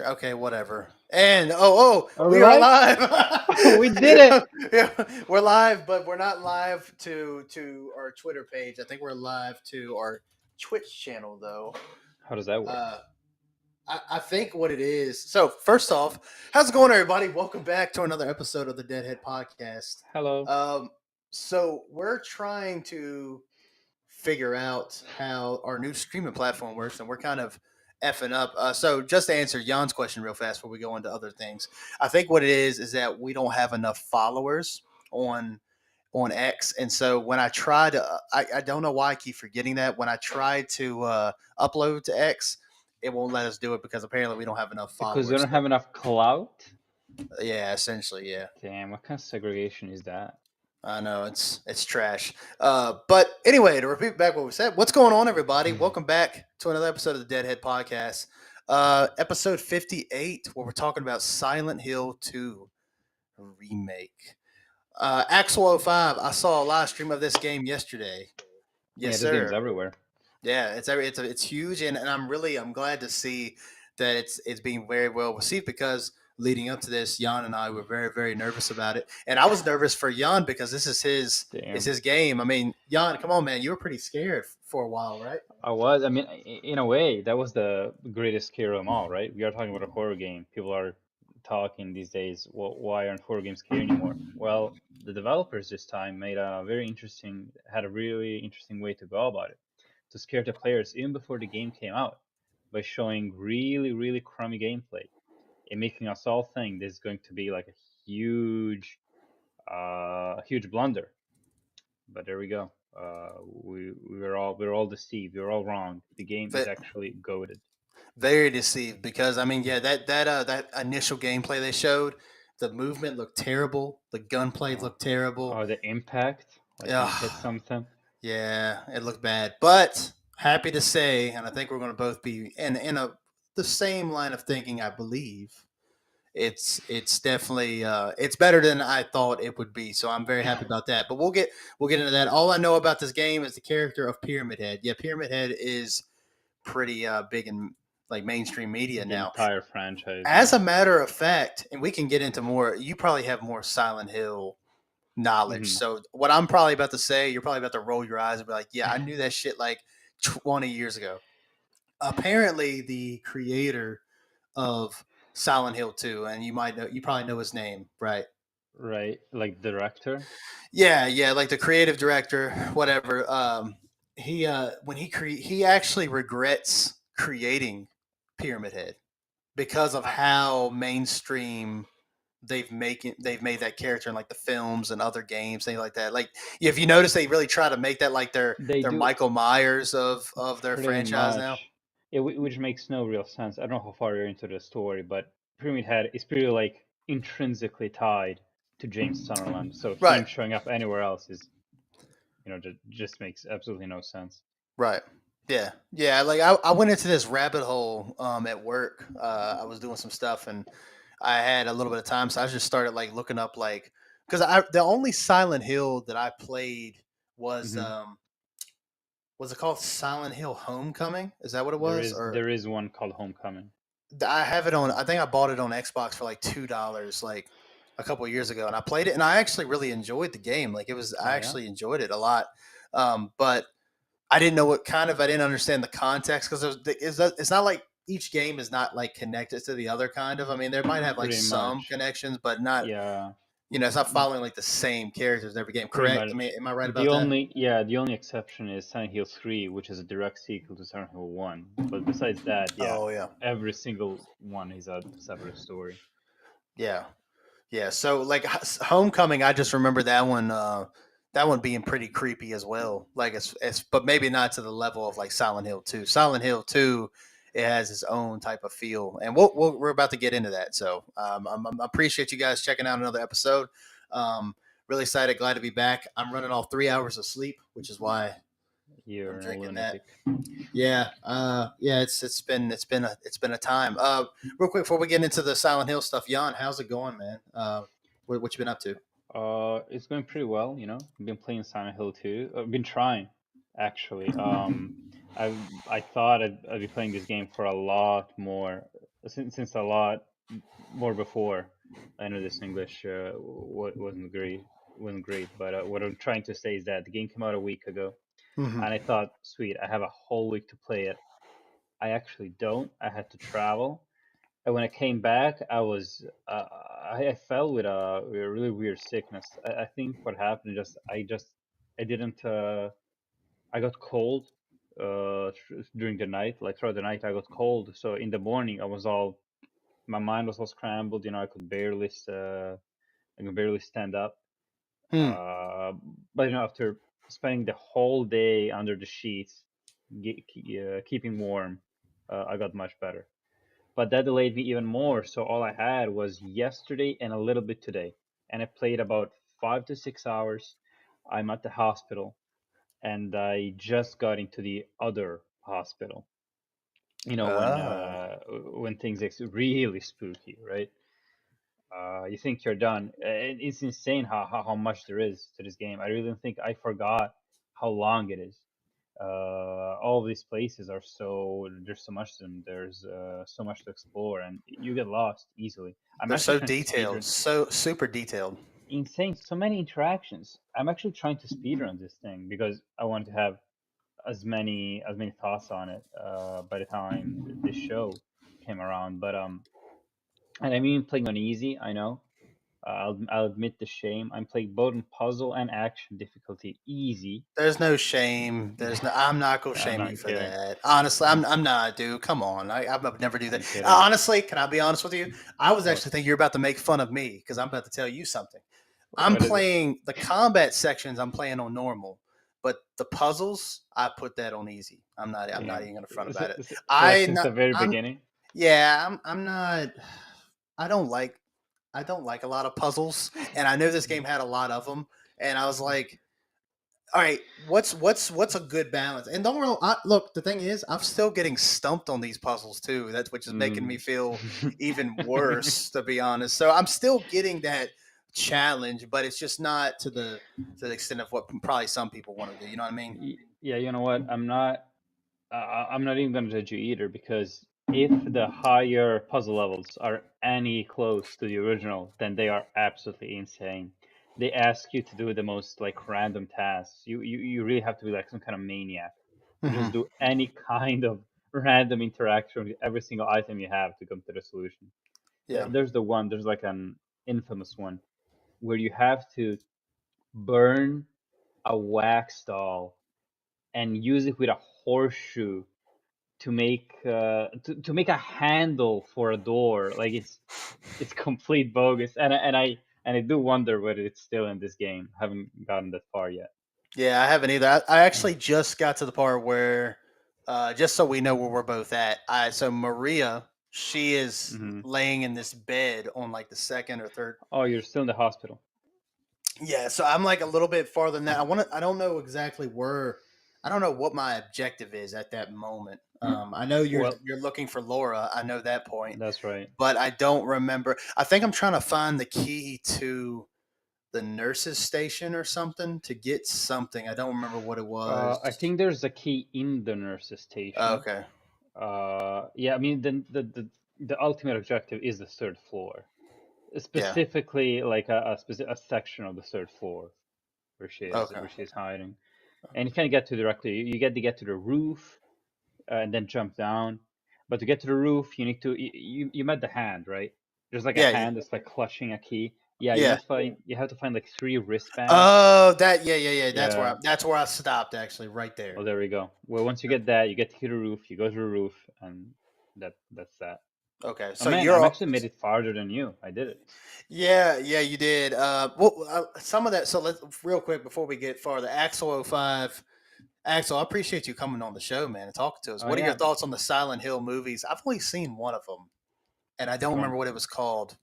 stream. Okay, whatever. And Are we we are live? live. We did it. Yeah, we're live, but we're not live to our Twitter page. I think we're live to our Twitch channel though. How does that work? I think what it is. So first off, how's it going, everybody? Welcome back to another episode of the Deadhead Podcast. Hello. So we're trying to figure out how our new streaming platform works, and we're kind of effing up. So just to answer Jan's question real fast before we go into other things, I think what it is that we don't have enough followers on X, and so when I try to, I don't know why I keep forgetting that. When I try to upload to X, it won't let us do it because apparently we don't have enough Because we followers. don't have enough clout? Yeah, essentially, yeah. Damn, what kind of segregation is that? I know it's trash. But anyway, to repeat back what we said, what's going on, everybody? Welcome back to another episode of the Deadhead Podcast, episode 58, where we're talking about Silent Hill 2 remake. Axel 05, I saw a live stream of this game yesterday. Yeah, Yes, this game's sir. everywhere. Yeah, it's huge, and I'm glad to see that it's being very well received because leading up to this, Jan and I were very nervous about it, and I was nervous for Jan because this is Damn. his game. I mean, Jan, come on, man, you were pretty scared for a while, right? I mean, in a way, that was the greatest scare of them all, right? We are talking about a horror game. People are talking these days, well, why aren't horror games scary anymore? Well, the developers this time had a really interesting way to go about it, to scare the players even before the game came out by showing really crummy gameplay and making us all think this is going to be like a huge blunder. But there we go. We're all deceived. We're all wrong. The game is But actually goated. very deceived because I mean, yeah, that initial gameplay they showed, the movement looked terrible, the gunplay Oh, looked terrible. oh, the impact, like when you hit Yeah, something. yeah, it looked bad, but happy to say, and I think we're going to both be in the same line of thinking. I believe it's definitely it's better than I thought it would be. So I'm very happy about that. But we'll get into that. All I know about this game is the character of Pyramid Head. Yeah, Pyramid Head is pretty big in like mainstream media The now. entire franchise, As yeah. a matter of fact, and we can get into more. You probably have more Silent Hill knowledge. Hmm. So what I'm probably about to say, you're probably about to roll your eyes and be like, "Yeah, I knew that shit like 20 years ago." Apparently, the creator of Silent Hill 2, and you probably know his name, right? Right, like director. Yeah, like the creative director, whatever. He he actually regrets creating Pyramid Head because of how mainstream they've made that character in like the films and other games, things like that. Like if you notice, they really try to make that like They their do Michael Myers of their pretty franchise now. much. Yeah, which makes no real sense. I don't know how far you're into the story, but Pyramid Head is pretty like intrinsically tied to James Sunderland. So Right, him showing up anywhere else is, just makes absolutely no sense. right. Yeah. Like I went into this rabbit hole at work. I was doing some stuff and I had a little bit of time, so I just started like looking up like because I the only Silent Hill that I played was Hmm. was it called Silent Hill Homecoming? Is that what it There was? is Or there is one called Homecoming. I have it on. I think I bought it on Xbox for like $2, like a couple of years ago, and I played it, and I actually really enjoyed the game. Like it was, Oh I yeah, actually enjoyed it a lot. But I didn't know what kind of. I didn't understand the context because it's not like each game is not like connected to the other. Kind of. I mean, there might have like pretty some much. connections, but not. Yeah, You know, it's not following like the same characters in every game. pretty Correct? I much. mean, am I right The about that? only yeah, the only exception is Silent Hill 3, which is a direct sequel to Silent Hill 1. But besides that, yeah, Oh yeah, every single one is a separate story. yeah. Yeah, so like Homecoming, I just remember that one being pretty creepy as well. Like it's but maybe not to the level of like Silent Hill 2. Silent Hill 2, it has its own type of feel, and we're about to get into that. So I appreciate you guys checking out another episode. Really excited, glad to be back. I'm running all 3 hours of sleep, which is why I'm You're a drinking that. lunatic. Yeah, it's been a time. Real quick before we get into the Silent Hill stuff, Jan, how's it going, man? What you been up to? It's going pretty well, I've been playing Silent Hill 2. I've been trying, actually. I thought I'd be playing this game for a lot more since a lot more before. I know this English wasn't great, but what I'm trying to say is that the game came out a week ago, Hmm. and I thought, sweet, I have a whole week to play it. I actually don't. I had to travel, and when I came back, I fell with a really weird sickness. I think what happened just I didn't I got cold during the night, like throughout the night I got cold. So in the morning I was all my mind was all scrambled. You know, I could barely stand up. Hmm. Uh, but you know, after spending the whole day under the sheets, keeping warm, I got much better. But that delayed me even more. So all I had was yesterday and a little bit today, and I played about 5 to 6 hours. I'm at the hospital, and I just got into the other hospital. You know, Oh, when things get really spooky, right? You think you're done. It's insane how much there is to this game. I really think I forgot how long it is. All of these places are there's so much to them. There's so much to explore, and you get lost easily. I'm they're actually so trying to detailed, speedrun. so super detailed. Insane, so many interactions. I'm actually trying to speedrun this thing because I want to have as many thoughts on it by the time this show came around. But and I mean playing on easy. I know. I'll admit the shame. I'm playing both in puzzle and action difficulty easy. There's no shame. There's no. I'm not gonna I'm shame not you for kidding. that. Honestly, I'm I'm not, dude. Come on. I would never do that. I'm kidding. Honestly, can I be honest with you? I was What actually thinking you're about to make fun of me because I'm about to tell you something. I'm what is it? playing the combat sections. I'm playing on normal, but the puzzles I put that on easy. I'm not. I'm not Damn. even gonna front So, about it. so like I since not. the very I'm. beginning. Yeah. I'm not. I don't like. I don't like a lot of puzzles, and I know this game had a lot of them, and I was like, all right, what's a good balance? And don't really, look. The thing is, I'm still getting stumped on these puzzles too. That's which is making me Mm. feel even worse, to be honest. So I'm still getting that challenge, but it's just not to the extent of what probably some people want to do. You know what I mean? Yeah, you know what? I'm not even going to judge you either because if the higher puzzle levels are any close to the original, then they are absolutely insane. They ask you to do the most like random tasks. You really have to be like some kind of maniac to Hmm. just do any kind of random interaction with every single item you have to come to the solution. Yeah. There's like an infamous one where you have to burn a wax doll and use it with a horseshoe to make a handle for a door. Like it's complete bogus, and I do wonder whether it's still in this game. Haven't gotten that far yet. Yeah, I haven't either. I actually just got to the part where, just so we know where we're both at. So Maria, she is Hmm. laying in this bed on like the second or third. Oh, you're still in the hospital. Yeah, so I'm like a little bit farther than that. I want to. I don't know exactly where. I don't know what my objective is at that moment. I know Well, you're looking for Laura. I know that point, that's right. but I don't remember. I think I'm trying to find the key to the nurses station or something to get something. I don't remember what it I was. think there's a key in the nurse's station. Okay. Yeah, I mean the ultimate objective is the third floor, Yeah. specifically like a section of the third floor Okay. where she's hiding. And you can't get to directly. You get to get to the roof and then jump down. But to get to the roof, you need to you met the hand, right? There's like a Yeah. Yeah. hand that's like clutching a key. Yeah, Yeah. you have to find like three wristbands. Oh, that. Yeah. Yeah. Yeah. Yeah. That's where I stopped actually. Right there. Oh, there we go. Well, once you get that, you get to the roof. You go to the roof, and that's that. Okay. Oh So man, you're I'm all. actually made it farther than you. I did it. Yeah, yeah, you did. Well, some of that. So let's real quick before we get farther. Axel 05. Axel, I appreciate you coming on the show, man, and talking to us. Oh What are your yeah, thoughts on the Silent Hill movies? I've only seen one of them, and I which don't one? remember what it was called.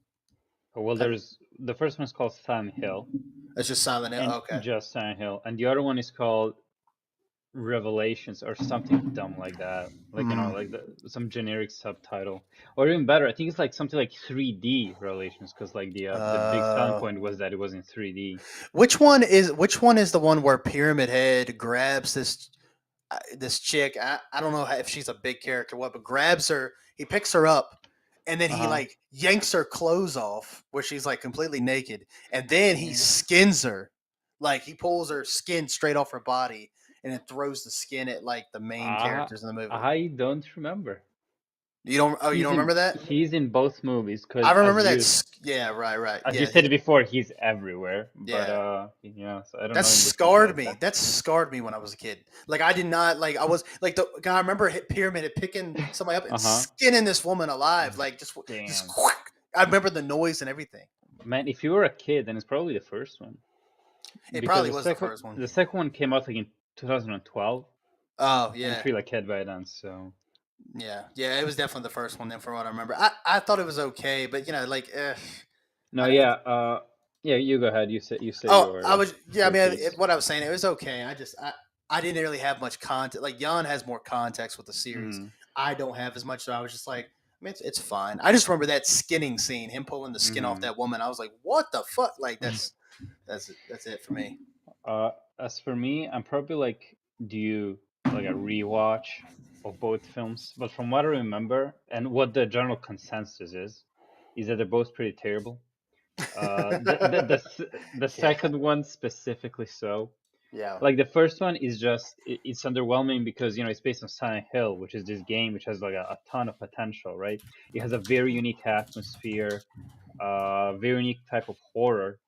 Oh, well, Have, there's the first one's called Silent Hill, it's just Silent Hill. and Okay. just Silent Hill, and the other one is called Revelations or something dumb like that. Like Hmm. like some generic subtitle, or even better, I think it's like something like 3D Revelations, because like the big selling Uh, point was that it was in 3D. which one is the one where Pyramid Head grabs this chick? I don't know if she's a big character or what, but grabs her. He picks her up and then he Uh-huh. like yanks her clothes off where she's like completely naked, and then he Yeah. skins her, like he pulls her skin straight off her body, and then throws the skin at like the main Uh, characters in the movie. I don't remember. You don't? Oh, you don't remember that? He's in both movies I because remember that. Yeah, right, right. as you Yeah, said it before, he's everywhere. But yeah. yeah, so I don't That know in this movie how scarred me. exactly. That scarred me when I was a kid. Like I did not like. I was like the guy. I remember Pyramid had picking somebody up and Uh-huh. skinning this woman alive. Like just. Damn. Whack. I remember the noise and everything. Man, if you were a kid, then it's probably the first one. It Because probably was the first one. the second one came out like in 2012, Oh and yeah, Free Like Kid by then. So yeah, yeah. It was definitely the first one. Then, from what I remember, I thought it was okay, but like, no, I, yeah, yeah. You go ahead. You say oh, I your was yeah. I mean, piece. what I was saying, it was okay. I didn't really have much context. Like Jan has more context with the series. Mm, I don't have as much. So I was just like, I mean, it's fine. I just remember that skinning scene, him pulling the skin off mm-hmm. that woman. I was like, what the fuck? Like that's it for me. Uh, as for me, I'm probably like due like a rewatch of both films. But from what I remember and what the general consensus is that they're both pretty terrible. The Yeah, second one specifically so. yeah. Like the first one is just it's underwhelming because it's based on Silent Hill, which is this game which has like a ton of potential, right? It has a very unique atmosphere, very unique type of horror,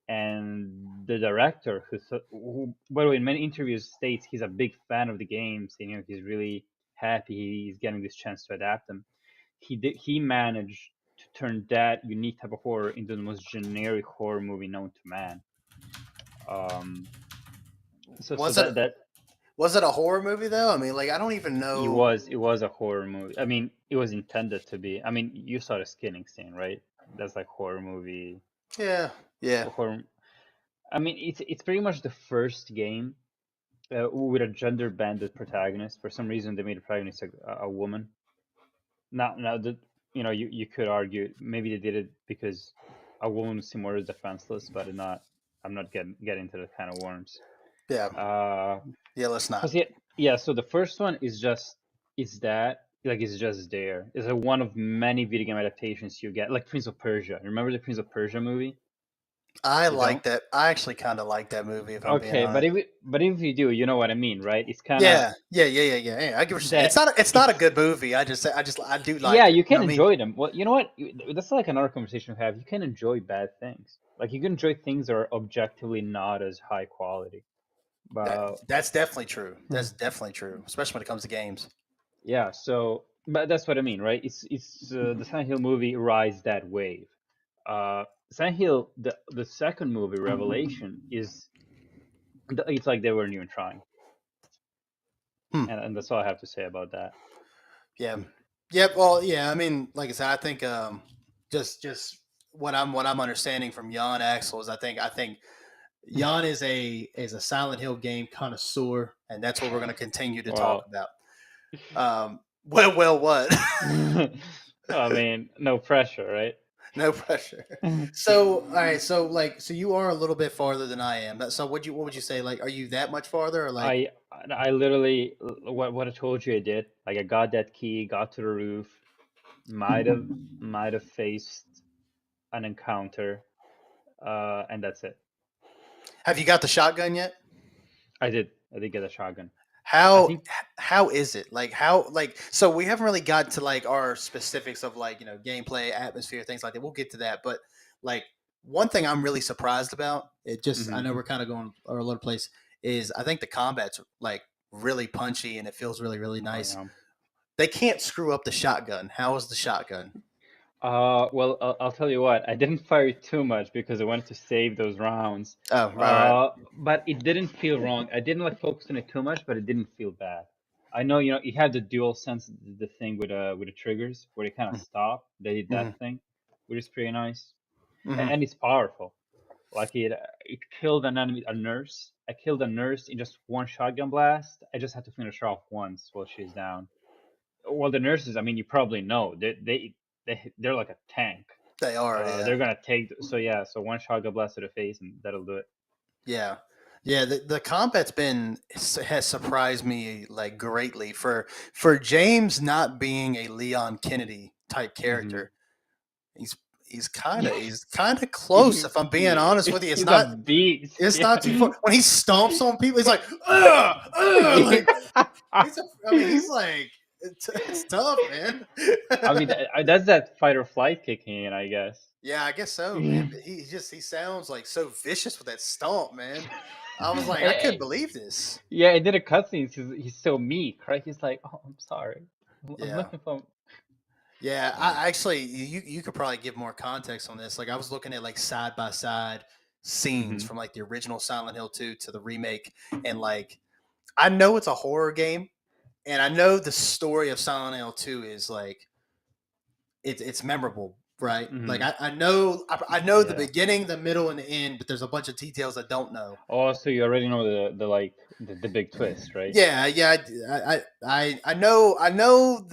and the director who by the way in many interviews states he's a big fan of the games, and he's really happy he's getting this chance to adapt them. He managed to turn that unique type of horror into the most generic horror movie known to man. um so Was it that was it a horror movie though? I mean, like I don't even know. it was a horror movie. I mean, it was intended to be. I mean, you saw the skinning scene, right? That's like horror movie. Yeah, yeah. Horror. I mean, it's pretty much the first game with a gender banded protagonist. For some reason, they made the protagonist a woman. Now that you could argue maybe they did it because a woman seemed more defenseless, but I'm not getting into the kind of worms. Yeah, Uh, yeah. Let's not. Cause yeah. So the first one is just it's that like it's just there. It's a one of many video game adaptations you get, like Prince of Persia. Remember the Prince of Persia movie? I You don't? like that. I actually kind of like that movie, if I'm being Okay, honest. but if you do, you know what I mean, right? It's kind of Yeah, yeah, yeah, yeah, yeah, yeah. I get what you're saying. that It's not a it's good movie. I do yeah, like it. you You know can what I mean? enjoy them. Well, you know what? That's like another conversation we have. You can enjoy bad things. Like you can enjoy things that are objectively not as high quality. But That's definitely true. That's definitely true, especially when it comes to games. yeah, so but that's what I mean, right? It's the Silent Hill movie rides that wave. Silent Hill, the second movie, Revelation, is it's like they weren't even trying, Hmm. and that's all I have to say about that. Yeah. Yeah. Well, yeah. I mean, like I said, I think just what I'm understanding from Jan Axel is I think Jan is a Silent Hill game connoisseur, and that's what we're going to continue to talk Well, about. Well, what? I mean, no pressure, right? No pressure. So, all right. So, like, so you are a little bit farther than I am. So, what would you say? Like, are you that much farther, or like, I I literally what I told you I did. Like I got that key, got to the roof, might have might have faced an encounter, and that's it. have you got the shotgun yet? I did get a shotgun. I How think. how is it? Like, how like so we haven't really got to like our specifics of like gameplay, atmosphere, things like that. We'll get to that, but like one thing I'm really surprised about, it just I Hmm. know we're kind of going all over the place, is I think the combat's like really punchy and it feels really Oh nice. yeah. They can't screw up the shotgun. How is the shotgun? Well, I'll tell you what. I didn't fire it too much because I wanted to save those rounds. Oh, right. But it didn't feel wrong. I didn't like focus on it too much, but it didn't feel bad. I know, it had the dual sense, the thing with the triggers where they kind of stop. They did Mm-hmm. that thing, which is pretty nice, Mm-hmm. and it's powerful. Like it killed an enemy, a nurse. I killed a nurse in just one shotgun blast. I just had to finish her off once while she's down. Well, the nurses, I mean, you probably know they're like a tank. They are, yeah. They're gonna take. So yeah, so one shotgun blast to the face, and that'll do it. Yeah. Yeah, the combat's been has surprised me like greatly for James not being a Leon Kennedy type Hmm. character. He's he's kind of close. If I'm being honest with you, He's a beast. it's Yeah. not too far. When he stomps on people, he's like, ugh, ugh, like Yeah. he's a, I mean, he's like it's tough, man. I mean, that's that fight or flight kicking in, I guess. Yeah, I guess so, man. But he sounds like so vicious with that stomp, man. I was like, I couldn't Eh, believe this. yeah, and then the cutscenes, he's so meek, right? He's like, "Oh, I'm sorry. I'm Yeah. looking for." Yeah, Uh, I actually you could probably give more context on this. Like I was looking at like side by side scenes hmm. from like the original Silent Hill 2 to the remake, and like I know it's a horror game, and I know the story of Silent Hill 2 is like it's memorable, right? Like Hmm. I know the Yeah. beginning, the middle, and the end, but there's a bunch of details I don't know. Oh, so you already know the like the big twist, right? Yeah, yeah, I know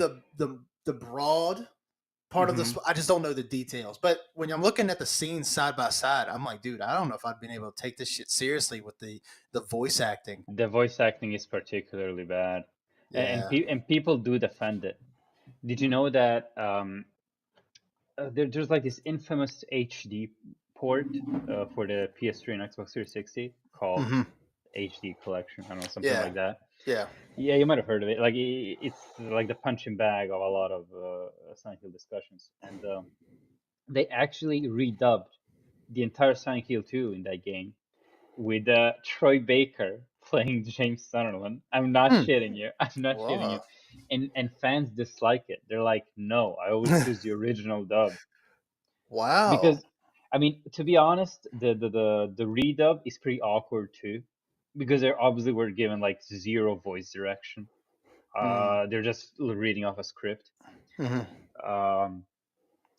the broad part of Hmm. this. I just don't know the details. But when I'm looking at the scenes side by side, I'm like, dude, I don't know if I'd been able to take this shit seriously with the voice acting. The voice acting is particularly bad, Yeah. and people do defend it. Did you know that there's like this infamous HD port for the PS3 and Xbox 360 called Hmm. HD Collection? I don't know, something Yeah. like that. Yeah. Yeah, you might have heard of it. Like it's like the punching bag of a lot of Silent Hill discussions, and they actually redubbed the entire Silent Hill 2 in that game with Troy Baker playing James Sunderland. I'm not Hmm. shitting you. I'm not shitting you. Wow. And fans dislike it. They're like, no, I always choose the original dub Wow. because, I mean, to be honest, the redub is pretty awkward too, because they obviously were given like zero voice direction. Mm. They're just reading off a script. Hmm. Um,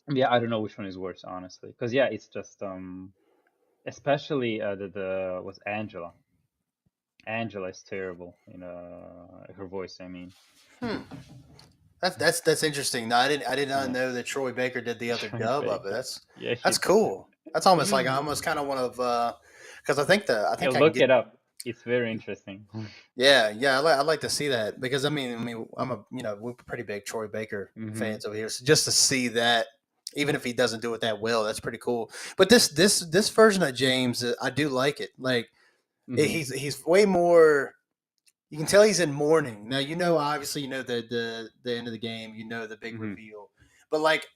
yeah, I don't know which one is worse, honestly, because yeah, it's just especially the was Angela. Angela is terrible in her voice. I mean, Hmm. That's interesting. No, I did not yeah, know that Troy Baker did the other Troy dub of it. Baker. Yeah, she That's did it. cool. That's almost like I almost kind of want to because I Yeah, think I can look get. it up. It's very interesting. Yeah, yeah, I'd like to see that because I mean, I'm a we're pretty big Troy Baker Hmm. fans over here, so just to see that, even if he doesn't do it that well, that's pretty cool. But this version of James, I do like it. Like Hmm. he's way more. You can tell he's in mourning now. Obviously, the end of the game. You know the big Hmm. reveal, but like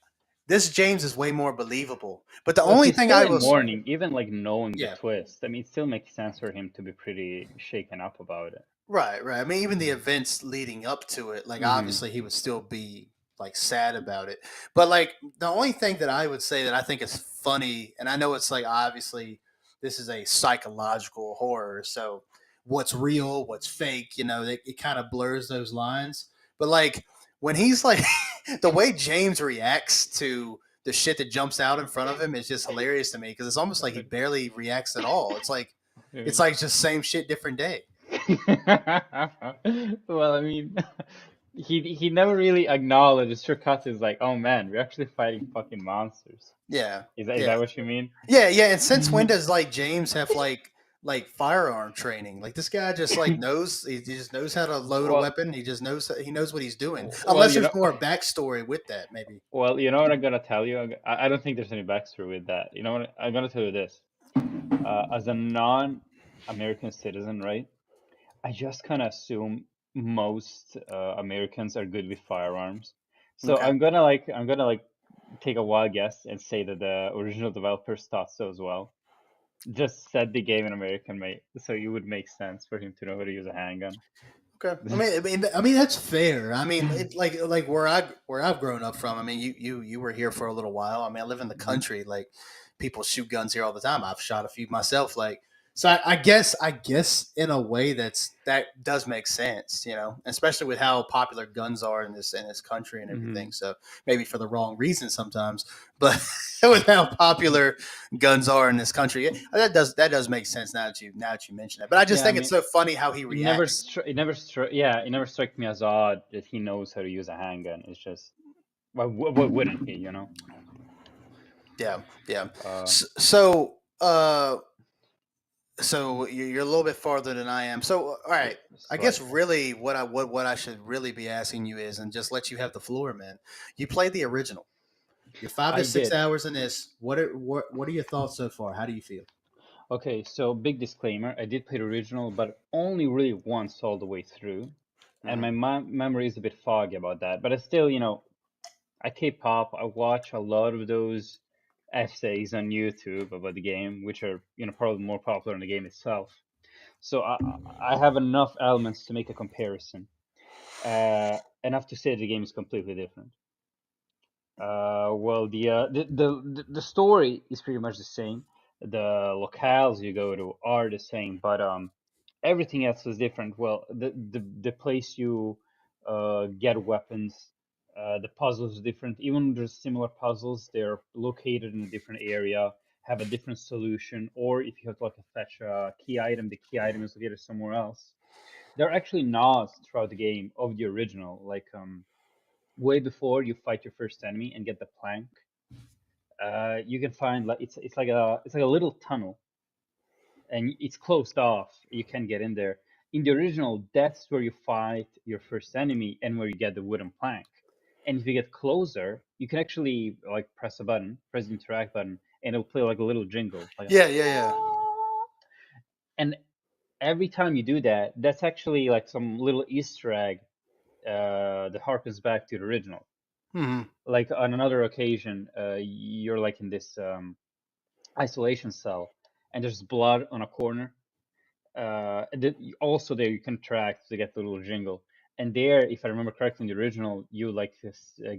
this James is way more believable. But the Well, only he's thing still I in was, mourning, even like knowing the yeah, twist. I mean, it still makes sense for him to be pretty shaken up about it. right, right. I mean, even the events leading up to it, like Hmm. obviously he would still be like sad about it. But like the only thing that I would say that I think is funny, and I know it's like obviously this is a psychological horror, so what's real, what's fake, it kind of blurs those lines. But like when he's like the way James reacts to the shit that jumps out in front of him is just hilarious to me because it's almost like he barely reacts at all. It's like just same shit, different day. Well, I mean, he never really acknowledged Shirkat is like, oh man, we're actually fighting fucking monsters. Yeah, Is yeah, that what you mean? yeah, yeah. And since when does like James have like firearm training? Like this guy just like knows he just knows how to load a Well, weapon. He knows what he's doing. well, Unless you there's know, more backstory with that, maybe. well, you know what I'm gonna tell you. I don't think there's any backstory with that. You know what? I'm gonna tell you this. As a non-American citizen, right? I just kind of assume most Americans are good with firearms. So Okay, I'm gonna like take a wild guess and say that the original developers thought so as well. Just set the game in American made so it would make sense for him to know how to use a handgun. okay. I mean that's fair. I mean, like where I've grown up from. I mean, you were here for a little while. I mean, I live in the Hmm. country. Like people shoot guns here all the time. I've shot a few myself. Like so, I guess in a way that does make sense. Especially with how popular guns are in this country and Hmm. everything. So maybe for the wrong reasons sometimes, but with how popular guns are in this country, that does make sense now that you mention it. But I just Yeah, I think it's mean, so funny how he reacts. it never struck me as odd that he knows how to use a handgun. It's just why wouldn't he, you know? Yeah, yeah. Uh, So, So you're a little bit farther than I am. So all right, I guess Slightly. really what I should really be asking you is, and just let you have the floor, man. You played the original. You're 5 to 6 I did. hours in this. What are your thoughts so far? How do you feel? Okay, so big disclaimer, I did play the original, but only really once all the way through. And Hmm. my memory is a bit foggy about that. But I still, I K-pop, I watch a lot of those essays on YouTube about the game, which are, probably more popular than the game itself. So I have enough elements to make a comparison. Enough to say the game is completely different. Well, the story is pretty much the same. The locales you go to are the same, but everything else is different. Well, the place you get weapons, the puzzles are different. Even there's similar puzzles, they're located in a different area, have a different solution. Or if you have to like fetch a key item, the key item is located somewhere else. There are actually nods throughout the game of the original, like way before you fight your first enemy and get the plank, you can find like it's like a little tunnel and it's closed off. You can't get in there. In the original, that's where you fight your first enemy and where you get the wooden plank. And if you get closer, you can actually like press a button, press the interact button, and it'll play like a little jingle, like a, Yeah, yeah, and every time you do that, that's actually like some little Easter egg that harkens back to the original. yeah. Hmm. Like on another occasion, you're like in this isolation cell, and there's blood on a corner. Also, there you can track to get the little jingle. And there, if I remember correctly, in the original, you like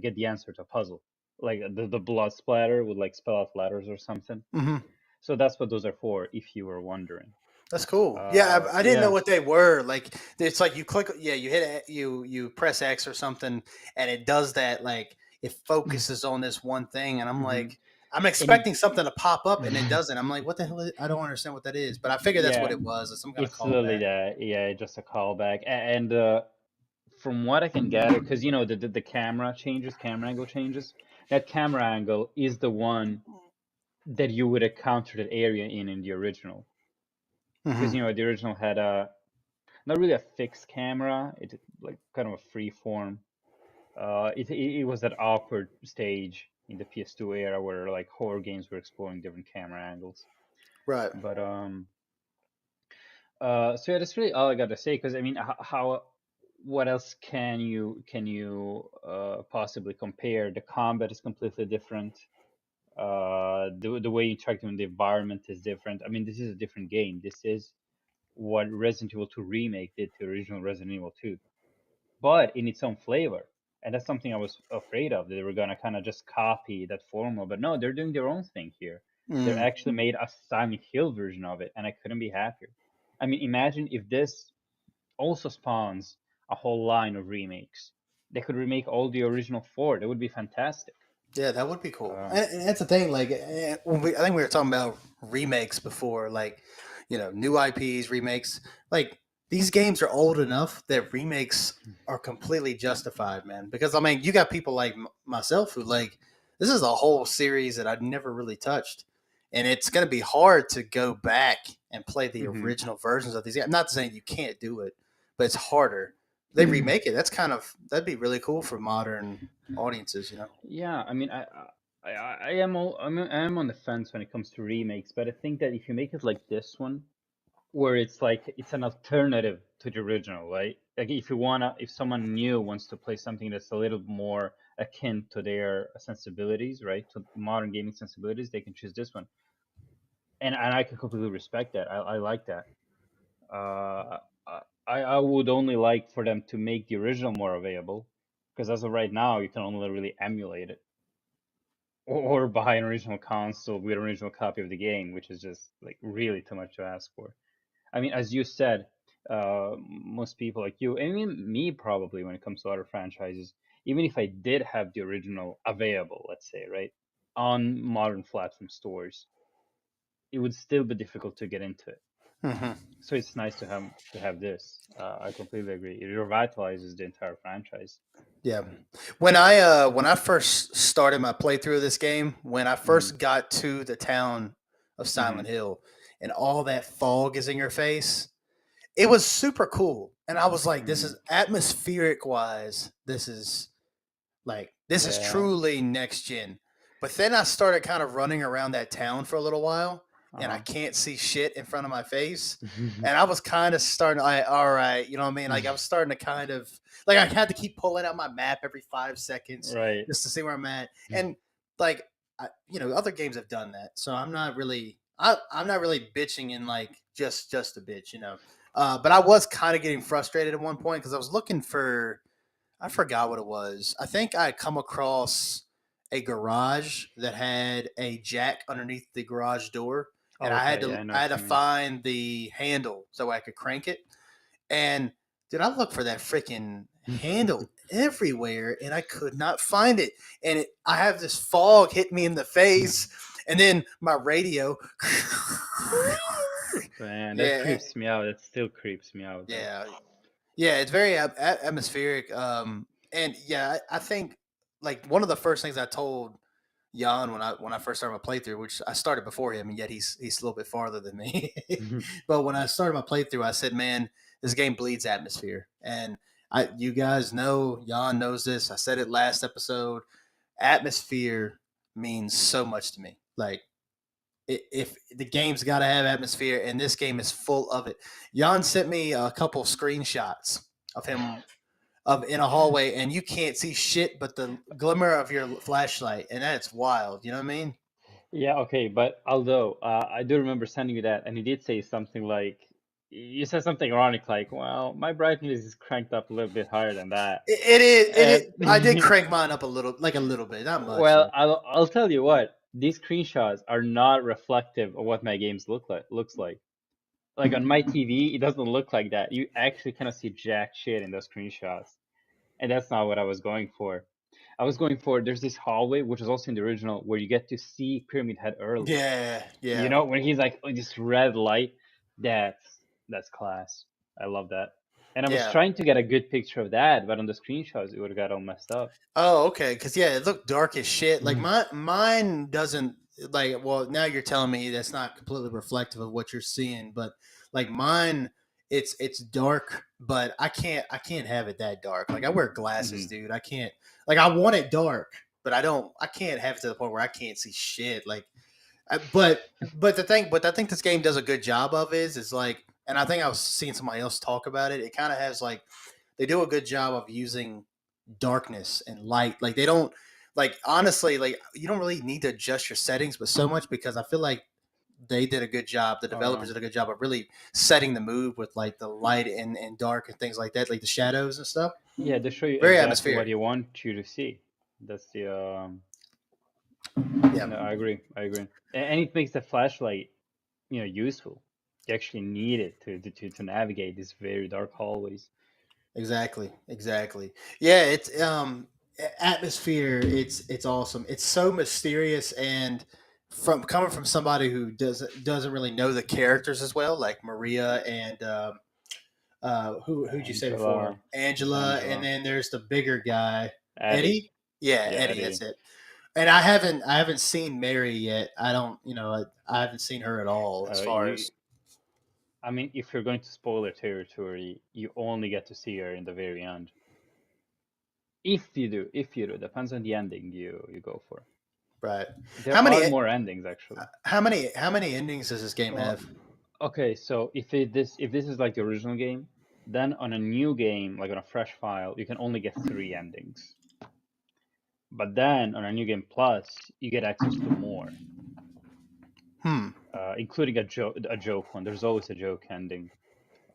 get the answer to a puzzle. Like the blood splatter would like spell out letters or something. Hmm. So that's what those are for, if you were wondering. That's cool. Yeah, I didn't know Yeah. what they were. Like it's like you click, yeah, you hit you press X or something, and it does that. Like it focuses on this one thing, and I'm Hmm. like, I'm And expecting something to pop up, and it doesn't. I'm like, what the hell? I don't understand what that is, but I figured that's what yeah, it was. It's some kind of it's literally callback. that. Yeah, just a callback. And from what I can gather, because the camera changes, camera angle changes. That camera angle is the one that you would encounter that area in the original, because Hmm. the original had a not really a fixed camera, it like kind of a free form. It was that awkward stage in the PS2 era where like horror games were exploring different camera angles. Right. But so yeah, that's really all I got to say. Because I mean, how what else can you possibly compare? The combat is completely different. The way you interact with the environment is different. I mean, this is a different game. This is what Resident Evil 2 Remake did to original Resident Evil 2, but in its own flavor. And that's something I was afraid of, that they were gonna kind of just copy that formula. But no, they're doing their own thing here. They Mm. actually made a Silent Hill version of it, and I couldn't be happier. I mean, imagine if this also spawns a whole line of remakes. They could remake all the original four. That would be fantastic. Yeah, that would be cool. Uh, And that's the thing. Like, I think we were talking about remakes before, like, new IPs, remakes. Like, these games are old enough that remakes are completely justified, man. Because I mean, you got people like myself who like this is a whole series that I've never really touched, and it's going to be hard to go back and play the mhm. original versions of these games. I'm not saying you can't do it, but it's harder. They remake it. That'd be really cool for modern audiences. Yeah, I mean, I am I am on the fence when it comes to remakes, but I think that if you make it like this one, where it's like it's an alternative to the original, right? Like if someone new wants to play something that's a little more akin to their sensibilities, right, to modern gaming sensibilities, they can choose this one, and I can completely respect that. I like that. Uh, I would only like for them to make the original more available, because as of right now, you can only really emulate it or buy an original console with an original copy of the game, which is just like really too much to ask for. I mean, as you said, most people like you, and even me probably, when it comes to other franchises, even if I did have the original available, let's say, right, on modern platform stores, it would still be difficult to get into it. Hmm. So it's nice to have this. I completely agree. It revitalizes the entire franchise. Yeah. When I first started my playthrough of this game, when I Hmm. first got to the town of Hmm. Silent Hill, and all that fog is in your face. It was super cool. And I was like, this Hmm. is atmospheric wise, this is Yeah. truly next gen. But then I started kind of running around that town for a little while, and I Uh-huh. can't see shit in front of my face. And I was kind of starting to, like, all right, you know what I mean? Like I was starting to kind of like I had to keep pulling out my map every 5 seconds Right. just to see where I'm at. And like other games have done that, so I'm not really bitching in like just a bitch. But I was kind of getting frustrated at one point because I was looking for I forgot what it was. I think I had come across a garage that had a jack underneath the garage door, and Oh, okay. Yeah, I know I had what to you mean. find the handle so I could crank it. And dude, I looked for that freaking handle everywhere, and I could not find it. And I have this fog hit me in the face, and then my radio. Man, that Yeah, creeps me out. That still creeps me out though. yeah. Yeah, it's very atmospheric. And yeah, I think like one of the first things I told Jan when I first started my playthrough, which I started before him, and yet he's a little bit farther than me. But when I started my playthrough, I said, "Man, this game bleeds atmosphere." And you guys know, Jan knows this. I said it last episode. Atmosphere means so much to me. Like if the game's got to have atmosphere, and this game is full of it. Jan sent me a couple screenshots of him of in a hallway, and you can't see shit but the glimmer of your flashlight, and that's wild. You know what I mean? Yeah, okay, but although I do remember sending you that, and he did say something like, you said something ironic, like, "Well, my brightness is cranked up a little bit higher than that." It is. It is. And I did crank mine up a little, like a little bit, not much well, though. I'll tell you what, these screenshots are not reflective of what my games looks like. Like on my TV, it doesn't look like that. You actually kind of see jack shit in those screenshots, and that's not what I was going for. I was going for there's this hallway which is also in the original where you get to see Pyramid Head early. Yeah, You yeah, know, when he's like, oh, this red light, that's class. I love that. And I was yeah. trying to get a good picture of that, but on the screenshots it would have got all messed up. Oh, okay. Because yeah, it looked dark as shit. Like Mhm. mine doesn't like. Well, now you're telling me that's not completely reflective of what you're seeing, but like mine, it's dark, but I can't have it that dark. Like I wear glasses, Mhm. dude. I can't. Like I want it dark, but I don't. I can't have it to the point where I can't see shit. Like, but the thing, but I think this game does a good job of is like, and I think I was seeing somebody else talk about it. It kind of has like they do a good job of using darkness and light. Like they don't like honestly like you don't really need to adjust your settings, but so much because I feel like they did a good job. The Oh developers no. did a good job of really setting the mood with like the light and dark and things like that, like the shadows and stuff. Yeah, they show you Very exactly what atmospheric. you want you to see. That's the Yeah, no, I agree. I agree. And it makes the flashlight, useful. You actually need it to navigate these very dark hallways. exactly, exactly. Yeah, it's atmosphere. It's awesome. It's so mysterious and from coming from somebody who doesn't really know the characters as well, like Maria and who'd you say before? Angela, there's Angela, and Angela, then there's the bigger guy, Eddie. Eddie. Yeah, Yeah, Eddie. That's Eddie. it. And I haven't seen Mary yet. I don't I haven't seen her at all as far You, as I mean, if you're going to spoiler territory, you only get to see her in the very end. If you do, depends on the ending you go for. right. There How many are more endings actually. how many endings does this game Well, have? okay, so if this is like the original game, then on a new game, like on a fresh file, you can only get 3 endings. But then on a new game plus, you get access to more, Hmm. including a joke one. There's always a joke ending,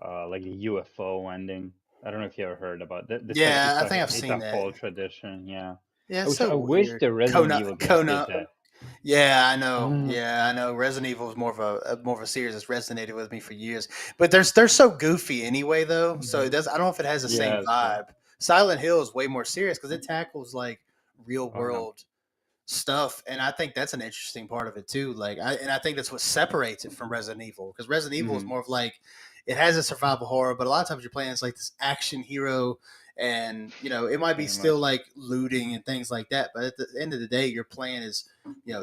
like a UFO ending. I don't know if you ever heard about that. This like Yeah, it's I like think I've it's seen a that. whole tradition. Yeah, Yeah, I it's wish so I wish weird. the Resident Kona Evil games did Kona. that. Yeah, I know. Yeah, I know. Resident Evil is more of a series that's resonated with me for years. But they're so goofy anyway, though. So it Mhm. does. I don't know if it has the same Yeah, that's true. vibe. Silent Hill is way more serious because it tackles like real Oh yeah. world stuff, and I think that's an interesting part of it too. I think that's what separates it from Resident Evil because Resident Evil is Hmm. more of like it has a survival horror, but a lot of times you're playing as like this action hero, and it might be Very still much. like looting and things like that. But at the end of the day, you're playing as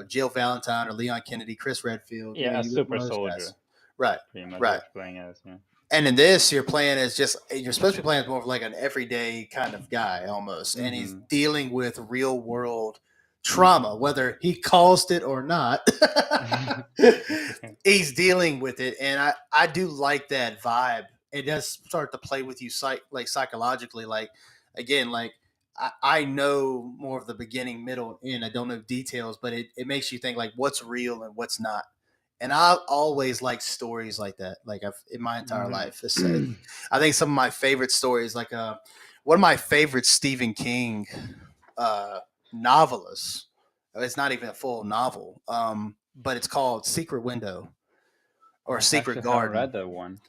Jill Valentine or Leon Kennedy, Chris Redfield, Yeah, a you super one of those guys. soldier. Right. pretty much Right. what you're playing as. Yeah. And in this, you're playing as just you're supposed to be playing as more of like an everyday kind of guy almost, and he's Mm-hmm. dealing with real world trauma, whether he caused it or not. Yeah. He's dealing with it, and I do like that vibe. It does start to play with you like psychologically. Like again, like I know more of the beginning, middle, and end. I don't know details, but it makes you think like what's real and what's not. And I always like stories like that. Like I've in my entire life, Mm-hmm. I think some of my favorite stories, like one of my favorite Stephen King uh, novelists. It's not even a full novel, but it's called Secret Window or I Secret actually haven't Garden. read that one.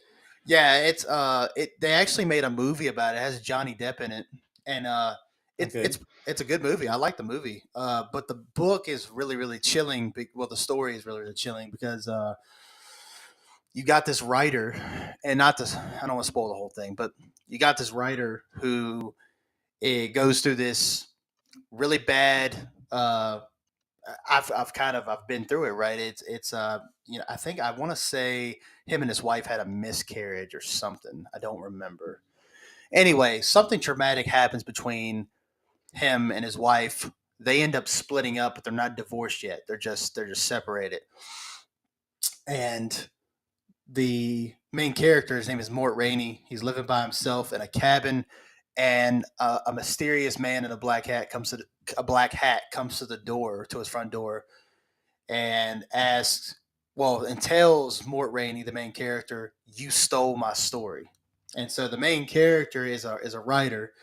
Yeah, they actually made a movie about it. It has Johnny Depp in it, and it's Okay. it's it's a good movie. I like the movie, but the book is really really chilling. Well, the story is really really chilling because you got this writer, and not this. I don't want to spoil the whole thing, but you got this writer who it goes through this really bad. I've been through it, right? It's I think I want to say him and his wife had a miscarriage or something. I don't remember. Anyway, something traumatic happens between him and his wife. They end up splitting up, but they're not divorced yet. They're just separated. And the main character, his name is Mort Rainey. He's living by himself in a cabin, and a mysterious man in a black hat comes to the door to his front door and asks, well, and tells Mort Rainey, the main character, "You stole my story." And so the main character is a writer,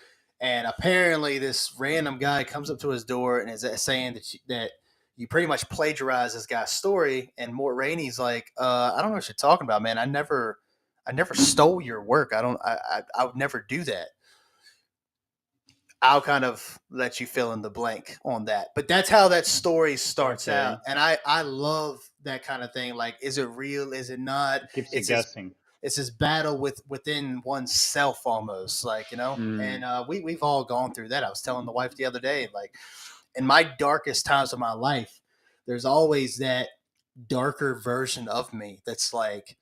and apparently this random guy comes up to his door and is saying that you pretty much plagiarized this guy's story. And Mort Rainey's like, I don't know what you're talking about, man. I never stole your work. I would never do that. I'll kind of let you fill in the blank on that. But that's how that story starts out. Okay. And I love that kind of thing. Like, is it real? Is it not? It keeps you It's this guessing. it's this battle within oneself almost, like, Mm. and we've all gone through that. I was telling the wife the other day, like in my darkest times of my life, there's always that darker version of me that's like,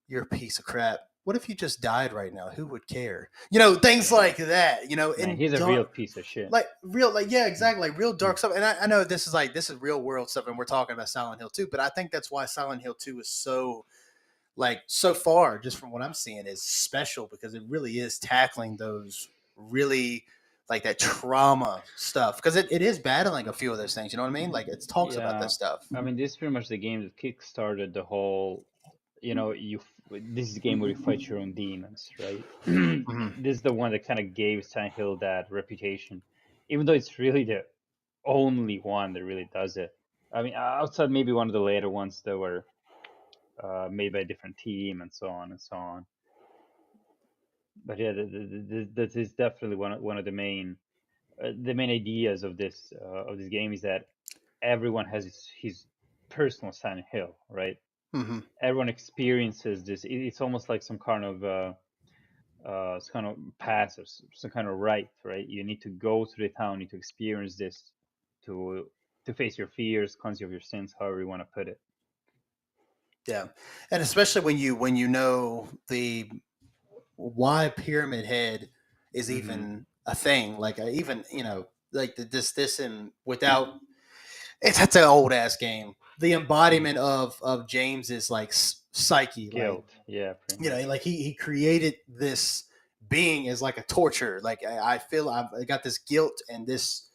you're a piece of crap. What if you just died right now? Who would care? Things Yeah. like that, Man, in he's a real dark, piece of shit. like real, like, yeah, Mm. exactly, like real Mm. dark stuff. And I know this is real world stuff, and we're talking about Silent Hill 2, but I think that's why Silent Hill 2 is so, like, so far, just from what I'm seeing, is special because it really is tackling those really, like, that trauma stuff, because it is battling a few of those things. You know what I mean? Like, it talks about that Yeah. stuff. I mean, this is pretty much the game that kickstarted the whole, this is the game where you fight your own demons, right? Mhm. This is the one that kind of gave Silent Hill that reputation, even though it's really the only one that really does it. I mean, outside maybe one of the later ones that were made by a different team and so on and so on. But yeah, that is definitely one of the main ideas of this game is that everyone has his personal Silent Hill, right? Mhm. Everyone experiences this. It's almost like some kind of pass or some kind of right, right? You need to go to the town, you need to experience this to face your fears, cleanse you of your sins, however you want to put it. Yeah, and especially when you know the why Pyramid Head is Hmm. even a thing. Like, even, like this and without, it's an old ass game. The Hmm. embodiment of James's, like, psyche, like, Guilt, yeah, pretty much. like he created this being as like a torture. Like, I feel I got this guilt, and this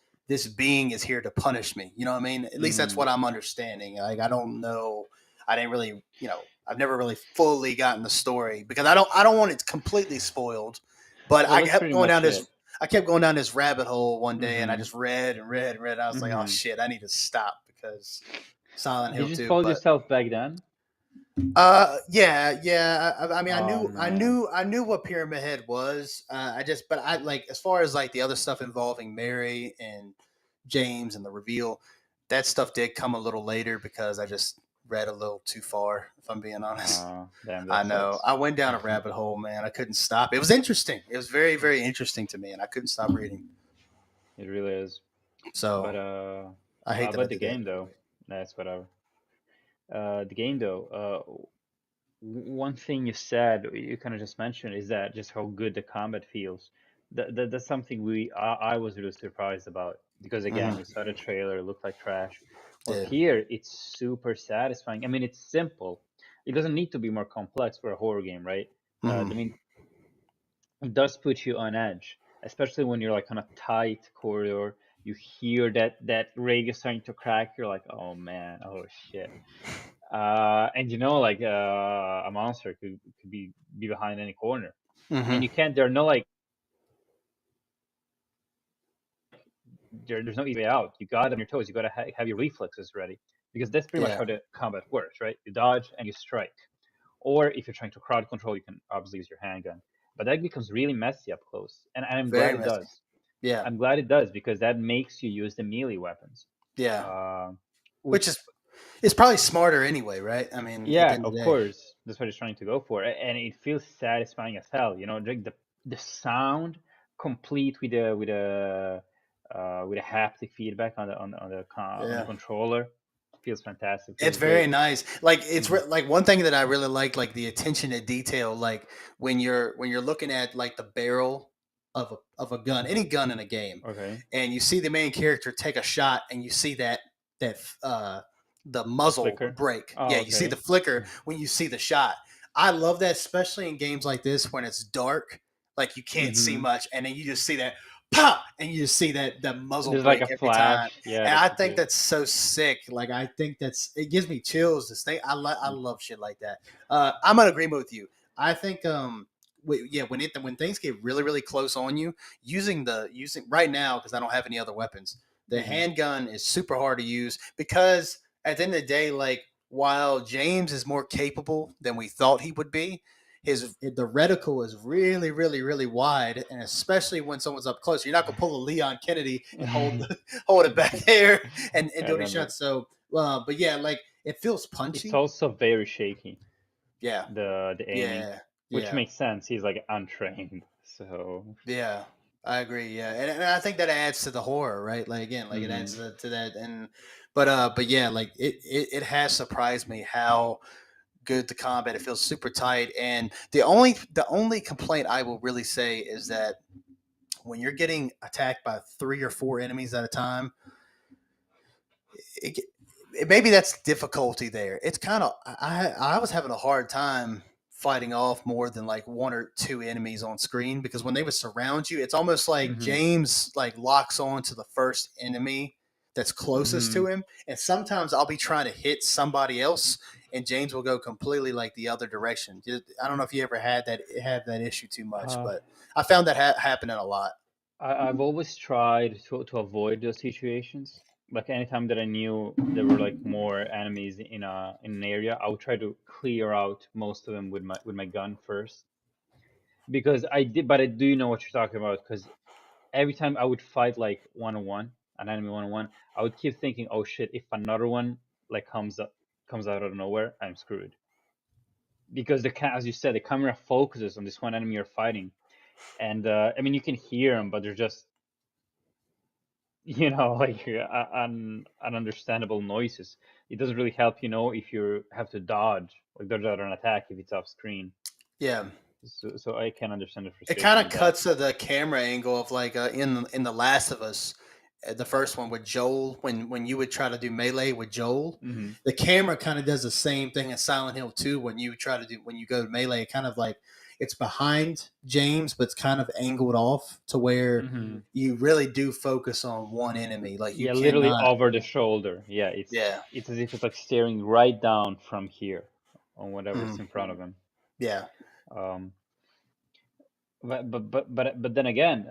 being is here to punish me. You know what I mean? At least that's Hmm. what I'm understanding. Like, I don't know. I didn't really, I've never really fully gotten the story because I don't want it completely spoiled. But Well, I that's kept pretty going down much this. it. I kept going down this rabbit hole one day, and I Hmm. just read and read and read. I was like, oh Hmm. shit, I need to stop because Silent Did Hill you 2. spoil But yourself back then? yeah, yeah. I mean, I Oh knew, I man. knew, I knew what Pyramid Head was. But I, like, as far as like the other stuff involving Mary and James and the reveal, that stuff did come a little later because I just read a little too far. If I'm being honest, Damn, I that know sucks. I went down a rabbit hole, man. I couldn't stop. It was interesting. It was very, very interesting to me, and I couldn't stop reading. It really is. So But I hate that I about the did that. game though, that's whatever. The game though, One thing you said, you kind of just mentioned, is that just how good the combat feels. That's something I was really surprised about because again, Hmm. we saw the trailer, it looked like trash. Well, Yeah. here it's super satisfying. I mean, it's simple. It doesn't need to be more complex for a horror game, right? Hmm. I mean, it does put you on edge, especially when you're like on a tight corridor. You hear that radio starting to crack. You're like, oh man, oh shit. And you know, like a monster could be behind any corner, Hmm. and you can't. There are no like there's no easy way out. You got to on your toes. You got to have your reflexes ready because that's pretty much Yeah. how the combat works, right? You dodge and you strike. Or if you're trying to crowd control, you can obviously use your handgun. But that becomes really messy up close, and I'm glad Very it messy. does. Yeah. I'm glad it does because that makes you use the melee weapons, Yeah. uh, Which which is it's probably smarter anyway, right? I mean, at the yeah, end of of the day. course. That's what it's trying to go for. And it feels satisfying as hell. You know, like the sound complete with a haptic feedback on the Yeah. controller feels fantastic, It's feels great. very nice. Like Hmm. like one thing that I really like the attention to detail. Like when you're looking at like the barrel of a gun, any gun in a game, Okay. and you see the main character take a shot, and you see that the muzzle Flicker. break. Oh, Yeah, you see the okay. flicker when you see the shot. I love that, especially in games like this when it's dark, like you can't see Mm-hmm. much, and then you just see that pop, and you just see that muzzle There's like break a every time. flash. Yeah, And I that's think good. that's so sick. Like I think that's it gives me chills. This thing, I love shit like that. I'm in agreement with you. I think yeah, when things get really close on you, using right now because I don't have any other weapons. The Mm-hmm. handgun is super hard to use because at the end of the day, like while James is more capable than we thought he would be, the reticle is really wide, and especially when someone's up close, you're not gonna pull a Leon Kennedy and hold it back there and Yeah, do any no, no. shots. So, but yeah, like it feels It's punchy. also very shaky. Yeah, The aiming, yeah, which yeah, makes sense. He's like untrained, so. yeah. I agree. Yeah, and I think that adds to the horror, right? Like again, like it Hmm. adds to that. And but yeah, like it has surprised me how good the combat. It feels super tight. And the only complaint I will really say is that when you're getting attacked by 3 or 4 enemies at a time, it, maybe that's difficulty there. It's kind of I was having a hard time fighting off more than like 1 or 2 enemies on screen because when they would surround you, it's almost like Hmm. James like locks on to the first enemy that's closest Hmm. to him, and sometimes I'll be trying to hit somebody else, and James will go completely like the other direction. I don't know if you ever had that have that issue too much, Uh, but I found that happening a lot. I've always tried to avoid those situations. Like anytime that I knew there were like more enemies in an area, I would try to clear out most of them with my gun first. Because I did, but I do know what you're talking about. Because every time I would fight like one on one, an enemy one on one, I would keep thinking, oh shit, if another one like comes out of nowhere, I'm screwed. Because as you said, the camera focuses on this one enemy you're fighting, and I mean you can hear them, but they're just like ununderstandable noises. It doesn't really help, if you have to dodge, like dodge out an attack if it's off screen. Yeah, So I can understand the it kind frustration of with that. cuts to the camera angle of like in the Last of Us, the first one with Joel. When you would try to do melee with Joel, Hmm. the camera kind of does the same thing in Silent Hill 2. When you go to melee, it kind of like it's behind James, but it's kind of angled off to where Hmm. you really do focus on one enemy. Like you Yeah, literally cannot. over the shoulder. Yeah, Yeah. it's as if it's like staring right down from here on whatever's Mhm. in front of him. Yeah. Um, but then again,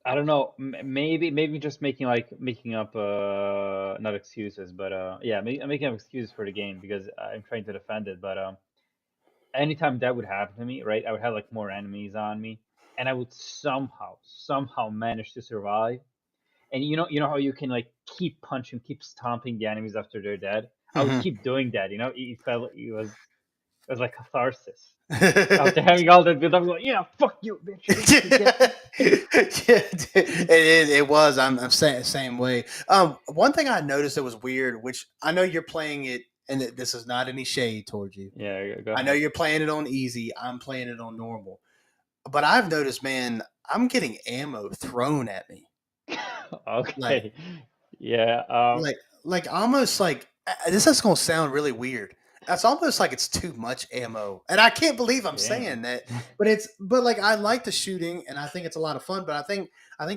I don't know. Maybe just making up not excuses, but yeah, I'm making up excuses for the game because I'm trying to defend it. But anytime that would happen to me, right, I would have like more enemies on me, and I would somehow manage to survive. And you know how you can like keep punching, keep stomping the enemies after they're dead. I would Mhm. keep doing that. It felt it was like catharsis after having all that build up. Like, yeah, fuck you, bitch. You get me? Yeah, it was. I'm saying the same way. One thing I noticed that was weird, which I know you're playing it. and this is not any shade towards you. Yeah, go I know ahead. you're playing it on easy. I'm playing it on normal. But I've noticed, man, I'm getting ammo thrown at me. Like, Okay. Yeah. like, like almost like this is gonna sound really weird. It's almost like it's too much ammo, and I can't believe I'm Damn. saying that. But like I like the shooting, and I think it's a lot of fun. But I think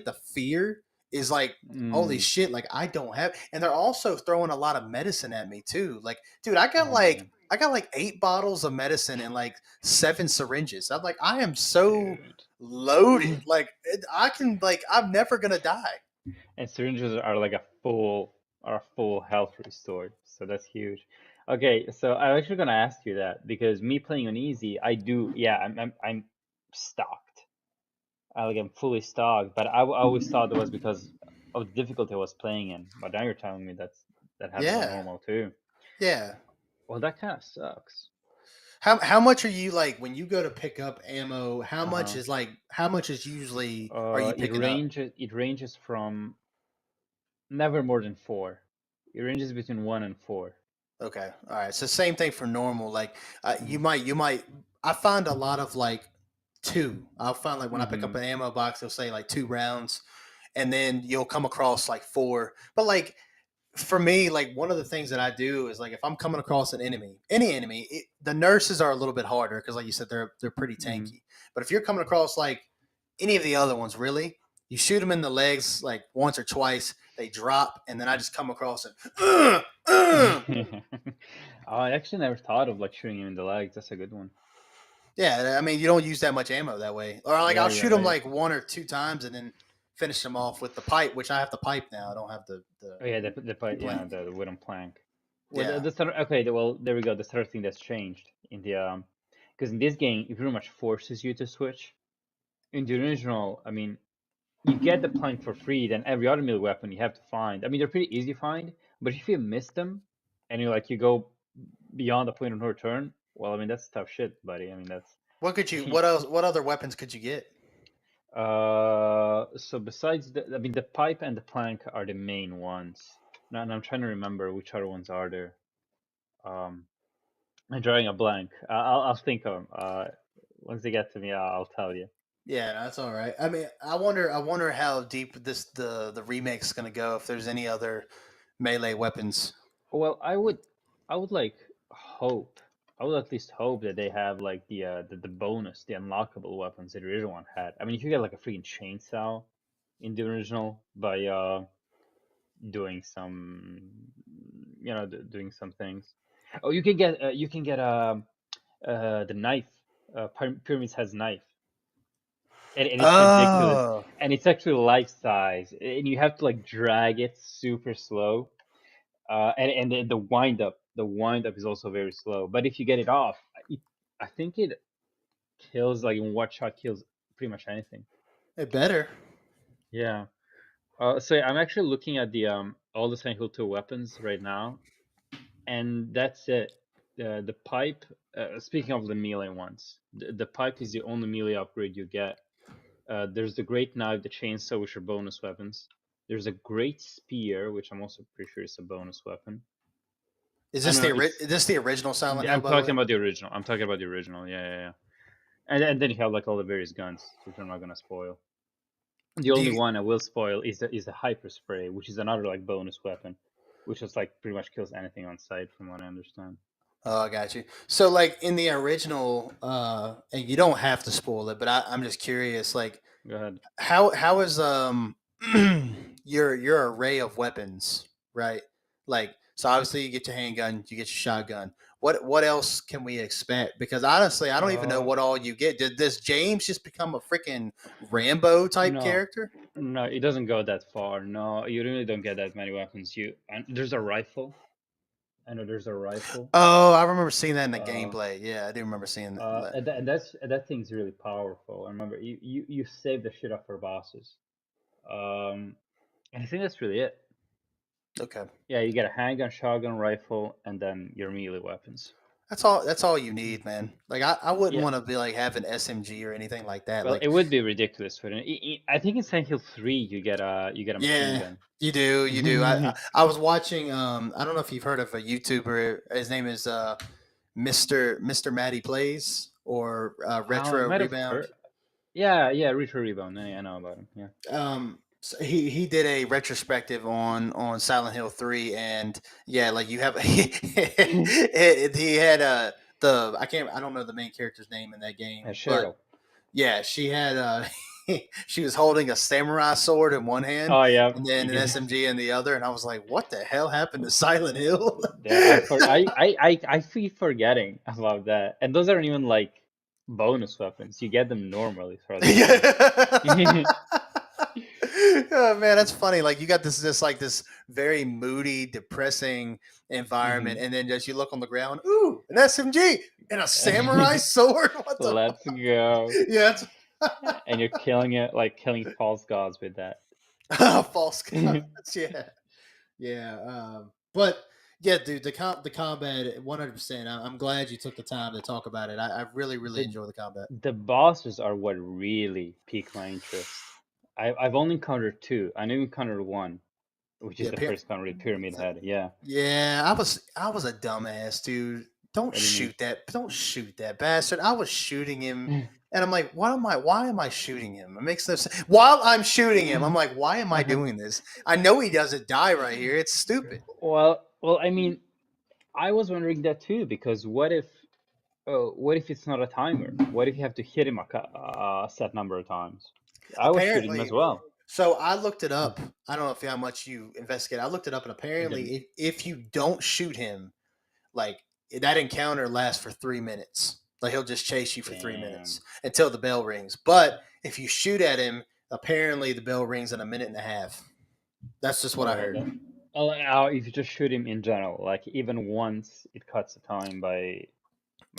the fear is like, holy Mm. shit, like I don't have, and they're also throwing a lot of medicine at me too. Like, dude, I got Oh like man, I got like 8 bottles of medicine and like 7 syringes. I'm like, I am so dude. loaded. Like, I can like I'm never gonna die. And syringes are like a full health restore. So that's huge. Okay, so I'm actually gonna ask you that because me playing on easy, I do. Yeah, I'm stocked. Like I'm fully stocked, but I always thought it was because of the difficulty I was playing in. But now you're telling me that happens on Yeah, normal too. yeah. Well, that kind of sucks. How much are you like when you go to pick up ammo? Uh-huh. How much is usually are you It picking up? ranges from never more than four. It ranges between 1 and 4. Okay, all right. So same thing for normal. Like Mm-hmm. you might. I find a lot of like two. I'll find like when I pick Mm-hmm. up an ammo box, it'll say like 2 rounds, and then you'll come across like four. But like for me, like one of the things that I do is like if I'm coming across an enemy, any enemy, the nurses are a little bit harder because, like you said, they're pretty Mm-hmm. tanky. But if you're coming across like any of the other ones, really, you shoot them in the legs like once or twice, they drop, and then I just come across and Oh, I actually never thought of like shooting him in the legs. That's a good one. yeah. I mean, you don't use that much ammo that way, or like Yeah, I'll you're shoot them right. like 1 or 2 times and then finish them off with the pipe, which I have the pipe now. I don't have Oh yeah, plank. the wooden plank. Well, Yeah. okay, well there we go. The third thing that's changed in the because in this game it pretty much forces you to switch. In the original, I mean, you get the plank for free, then every other melee weapon you have to find. I mean, they're pretty easy to find, but if you miss them and you go beyond the point of no return, well, I mean that's tough shit, buddy. I mean that's What could you? What else? What other weapons could you get? so besides I mean the pipe and the plank are the main ones. Now, and I'm trying to remember which other ones are there. Um, I'm drawing a blank. I'll think of 'em. Once they get to me, I'll tell you. Yeah, that's all right. I mean, I wonder how deep the remake's gonna go. If there's any other melee weapons. Well, I would like hope. I would at least hope that they have like the bonus, the unlockable weapons that the original one had. I mean, if you get like a freaking chainsaw in the original by doing some, doing some things. Oh, you can get the knife. Pyramids has knife, and it's ridiculous, Oh, and it's actually life size, and you have to like drag it super slow. And the wind up is also very slow. But if you get it off, I think it kills like in one shot kills pretty much anything. it better. Yeah. So I'm actually looking at the all the Silent Hill 2 weapons right now, and that's it. The pipe. Speaking of the melee ones, the pipe is the only melee upgrade you get. There's the great knife, the chainsaw, which are bonus weapons. There's a great spear, which I'm also pretty sure is a bonus weapon. Is I this don't know. is this the original Silent Hill, I'm by the talking way? about the original. I'm talking about the original. Yeah, yeah, yeah. And then you have like all the various guns, which I'm not gonna spoil. The Do only you? one I will spoil is the hyper spray, which is another like bonus weapon, which is like pretty much kills anything on sight, from what I understand. Oh, I got you. So, like in the original, and you don't have to spoil it, but I'm just curious. Like, Go ahead. how is your array of weapons, right? Like, so obviously you get your handgun, you get your shotgun. What else can we expect? Because honestly, I don't even know Uh, what all you get. Did this James just become a freaking Rambo type no, character? no, it doesn't go that far. No, you really don't get that many weapons. And there's a rifle. I know there's a rifle. Oh, I remember seeing that in the Uh, gameplay. Yeah, I do remember seeing that. and that thing's really powerful. I remember you save the shit up for bosses. Um, and I think that's really it. Okay. Yeah, you get a handgun, shotgun, rifle, and then your melee weapons. That's all. That's all you need, man. Like I wouldn't Yeah. want to be like have an SMG or anything like that. Well, Like it would be ridiculous for it. I think in Silent Hill 3 you get a machine yeah, gun. you do, you do. I was watching. I don't know if you've heard of a YouTuber. His name is Mister Matty Plays or I Retro might have Rebound. heard. Yeah, yeah, Retro Rebound. I know about him. Yeah. So he did a retrospective on Silent Hill 3, and yeah, like you have he had the I don't know the main character's name in that game, but Cheryl. yeah, she had she was holding a samurai sword in one hand Oh yeah, and then you an can. SMG in the other, and I was like, what the hell happened to Silent Hill? Yeah, I keep forgetting about that. And those aren't even like bonus weapons. You get them normally throughout the game. Yeah. Oh man, that's funny. Like you got this like this very moody, depressing environment, Hmm. and then just you look on the ground, ooh, an SMG and a samurai sword. What the Let's go. yeah, And you're killing it, like killing false gods with that. it's false gods. Yeah, yeah. But yeah, dude, the combat, 100%. I'm glad you took the time to talk about it. I really The enjoy the combat. the bosses are what really pique my interest. I've only encountered two. I never encountered one, which is Yeah, the first encounter with Pyramid Head. Yeah. yeah, I was a dumbass, dude. What do you mean? Don't shoot that bastard. I was shooting him and I'm like, why am I shooting him? It makes no sense. While I'm shooting him, I'm like, why am I doing this? I know he doesn't die right here. It's stupid. Well, I mean, I was wondering that too because what if it's not a timer? What if you have to hit him a set number of times? I was shooting him as Apparently, well. so I looked it up. I don't know if how much you investigate. I looked it up and I apparently didn't. if you don't shoot him, like that encounter lasts for 3 minutes. Like he'll just chase you for three Damn. minutes until the bell rings. But if you shoot at him, apparently the bell rings in a minute and a half. That's just what I Oh, heard. if you just shoot him in general, like even once, it cuts the time by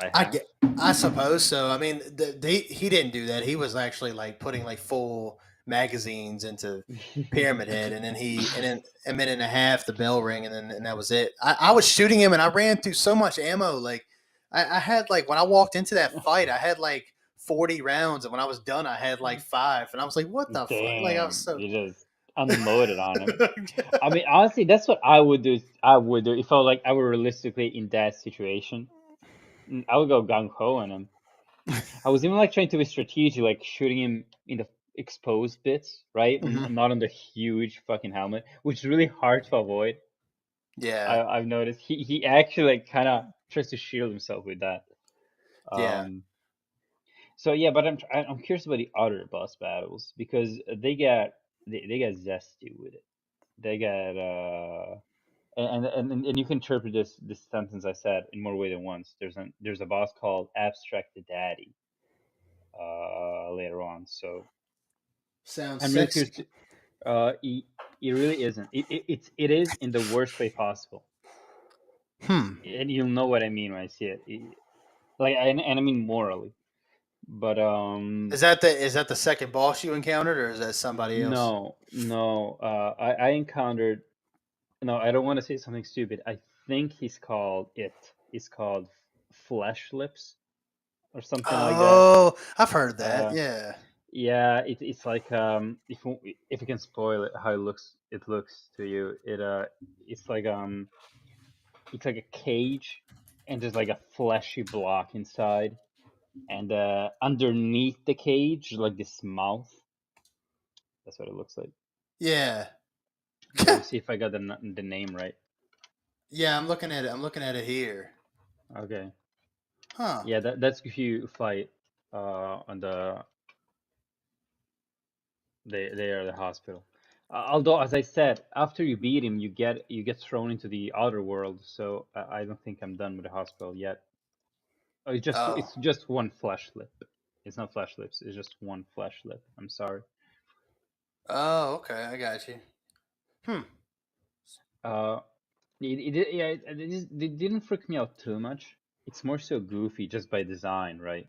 I half. get, I suppose so. I mean, he didn't do that. He was actually like putting like full magazines into Pyramid Head, and then and then a minute and a half the bell ring, and that was it. I was shooting him, and I ran through so much ammo. Like I had like when I walked into that fight, I had like 40 rounds, and when I was done, I had like five, and I was like, what the fuck? Like I was Damn, so. you just unloaded on him. I mean, honestly, that's what I would do. I would do if I like I were realistically in that situation. I would go gung ho on him. I was even like trying to be strategic, like shooting him in the exposed bits, right? Mhm. Not on the huge fucking helmet, which is really hard to avoid. Yeah, I've noticed he actually like kind of tries to shield himself with that. yeah. Um, so yeah, but I'm curious about the other boss battles because they get zesty with it. They get and you can interpret this sentence I said in more way than once. There's a boss called Abstract the Daddy later on. So Sounds I'm really sexy. curious to it really isn't. It is in the worst way possible. Hmm. And you'll know what I mean when I see it. Like and I mean morally. But Is that the second boss you encountered, or is that somebody else? no. I encountered no. I don't want to say something stupid. I think he's called it. He's called Flesh Lips or something like that. Oh, I've heard that. Uh, Yeah. yeah. It's like if you can spoil it, how it looks to you. It's like it's like a cage, and there's like a fleshy block inside, and underneath the cage, like this mouth. That's what it looks like. Yeah. Let me see if I got the name right. Yeah, I'm looking at it. I'm looking at it here. Okay. Huh. Yeah, that's if you fight on they are the hospital. Although, as I said, after you beat him, you get thrown into the outer world. So I don't think I'm done with the hospital yet. Oh, Oh. it's just one flesh lip. It's not flesh lips. It's just one flesh lip. I'm sorry. Oh, okay. I got you. Hmm. Uh, yeah, it didn't freak me out too much. It's more so goofy just by design, right?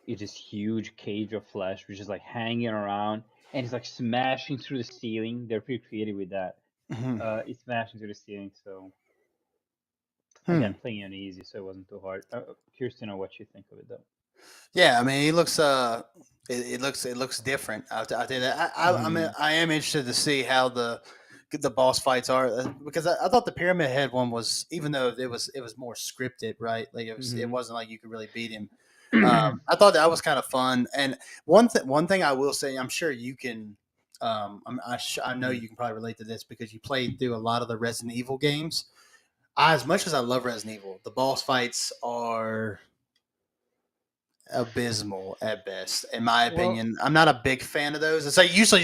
It's this huge cage of flesh which is like hanging around and it's like smashing through the ceiling. They're pretty creative with that. Mhm. It's smashing through the ceiling, so Hmm. Again, playing on easy, so it wasn't too hard. Curious to know what you think of it though. Yeah, I mean, he looks. It looks different. I'll tell you that. I mean, Hmm. I am interested to see how the boss fights are because I thought the Pyramid Head one was, even though it was more scripted, right? Like it Hmm. wasn't like you could really beat him. I thought that was kind of fun. And one thing I will say, I'm sure you can. I know Hmm. you can probably relate to this because you played through a lot of the Resident Evil games. As much as I love Resident Evil, the boss fights are abysmal at best, in my Well, opinion. I'm not a big fan of those. It's usually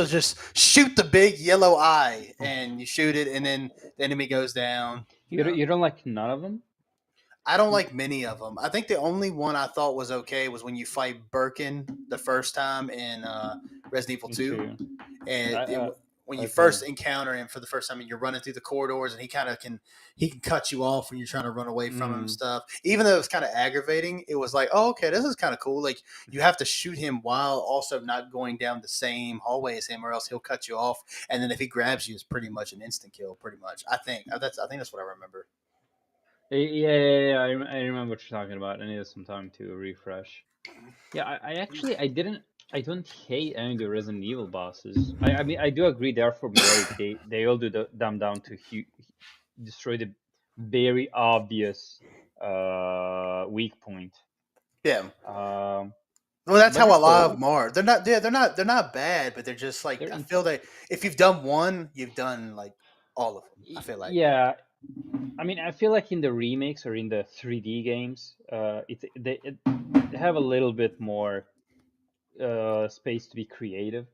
just shoot the big yellow eye and you shoot it, and then the enemy goes down. you don't like none of them? I don't like many of them. I think the only one I thought was okay was when you fight Birkin the first time in Resident Evil Me 2, too. and when you Okay. first encounter him for the first time and you're running through the corridors and he can cut you off when you're trying to run away from him and Mm. stuff. Even though it was kind of aggravating, it was like, oh, okay, this is kind of cool. Like you have to shoot him while also not going down the same hallway as him, or else he'll cut you off. And then if he grabs you, it's pretty much an instant kill. Pretty much, I think that's what I remember. Yeah. I remember what you're talking about. I needed some time to refresh. Yeah, I didn't. I don't hate any of the Resident Evil bosses. I mean, I do agree they're formulaic. They all do dumb down to destroy the very obvious weak point. Yeah. Um, Well, that's but how they're a lot of cool. them are. They're not bad, but they're just like They're I in, feel that if you've done one, you've done like all of them. I feel like. yeah. I mean, I feel like in the remakes or in the 3D games, they have a little bit more space to be creative.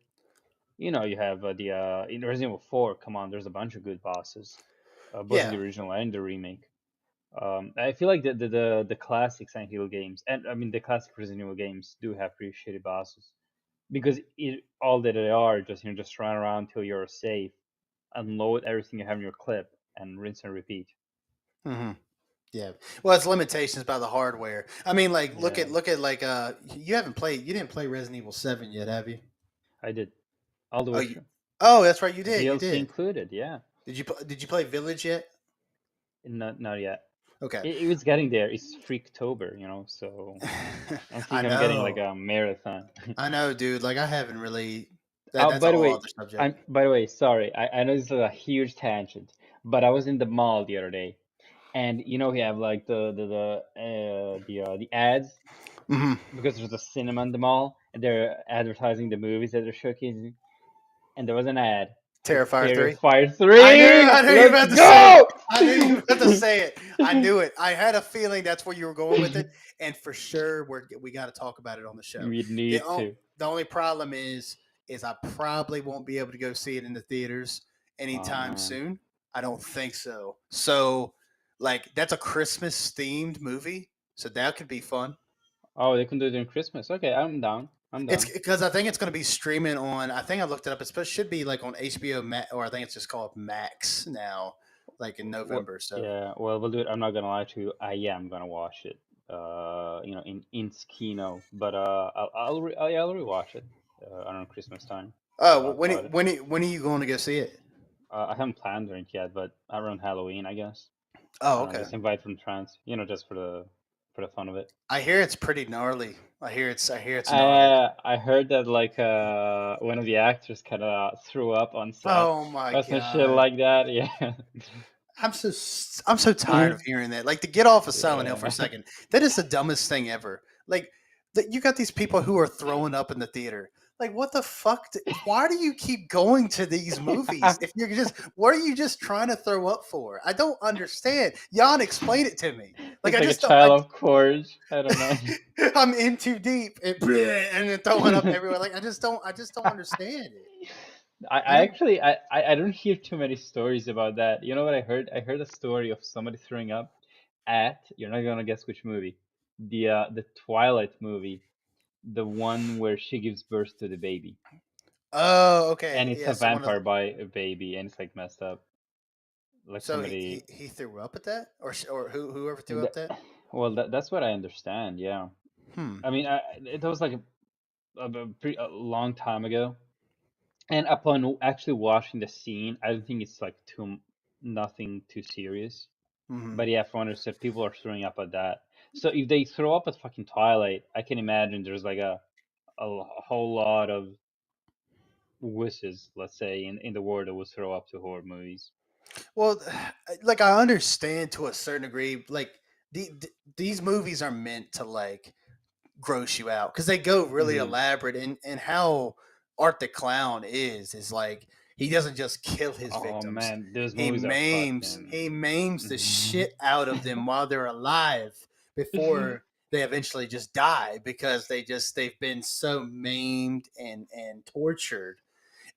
You know, you have the in Resident Evil 4. Come on, there's a bunch of good bosses, both in Yeah. the original and the remake. I feel like the classic Silent Hill games, and I mean the classic Resident Evil games, do have pretty shitty bosses because all that they are just just run around till you're safe, unload everything you have in your clip, and rinse and repeat. Hmm. Yeah. Well, it's limitations by the hardware. I mean, like Yeah, look at like you didn't play Resident Evil 7 yet, have you? I did all the Oh, way through, oh, that's right, you did. You DLC did. included. Yeah, Did you play Village yet? not yet. Okay. It was getting there. It's Freaktober, so I I think I'm getting like know. a marathon. I know, dude. Like I haven't really Oh, that's a by the whole way, other subject. sorry. I know this is a huge tangent, but I was in the mall the other day, and we have like the ads Hmm. because there's a cinema in the mall, and they're advertising the movies that they're showcasing, and there was an ad for Terrifier 3. Terrifier 3. I knew you were Let's about to say it. go! I knew you were about to say it. I knew it. I had a feeling that's where you were going with it, and for sure we got to talk about it on the show. We The need o- to. the only problem is I probably won't be able to go see it in the theaters Oh anytime man. soon. I don't think so. So, like, that's a Christmas themed movie, so that could be fun. Oh, they can do it during Christmas. Okay, I'm down. I'm It's down. because I think it's going to be streaming on. I think I looked it up. It should be like on HBO Max, or I think it's just called Max now, like in What? November. So, Yeah. Well, we'll do it. I'm not gonna lie to you. I am gonna watch it. In Skino, but I'll rewatch it around Christmas time. We'll oh, talk about it. when are you going to go see it? I haven't planned it yet, but around Halloween, I guess. I Oh, don't know. okay. Just invite from friends. Just for the fun of it. I hear it's pretty gnarly. I hear it's gnarly. I heard that like one of the actors kind of threw up on set Oh my or some shit god. like that. Yeah. I'm so tired of hearing that. Like to get off of Silent Hill for a Yeah. second. That is the dumbest thing ever. Like you got these people who are throwing up in the theater. Like what the fuck? Why do you keep going to these movies if you're just what are you just trying to throw up for? I don't understand. Jan, explain it to me. Like It's I like a just don't. I, child of courage. I don't know. I'm in too deep and then throwing up everywhere. Like I just don't understand it. I I don't. actually I don't hear too many stories about that. You know what I heard? I heard a story of somebody throwing up at, you're not gonna guess which movie. The Twilight movie, the one where she gives birth to the baby. Oh, And okay. it's Yeah. a So one of vampire by a baby and it's like messed up. Like so somebody he threw up at that, or whoever threw up that, that. well that's what I understand, yeah. Hmm. I mean it was like a long time ago. And upon actually watching the scene, I don't think it's like too nothing too serious. Mm-hmm. But yeah, from what I understood, people are throwing up at that. So if they throw up at fucking Twilight, I can imagine there's like a whole lot of wishes, let's say, in the world that would throw up to horror movies. Well, like I understand to a certain degree, like these movies are meant to like gross you out because they go really Hmm. elaborate and how Art the Clown is like he doesn't just kill his Oh victims. man, those He movies are maims fucking. he maims the shit out of them while they're alive before they eventually just die because they've been so maimed and tortured.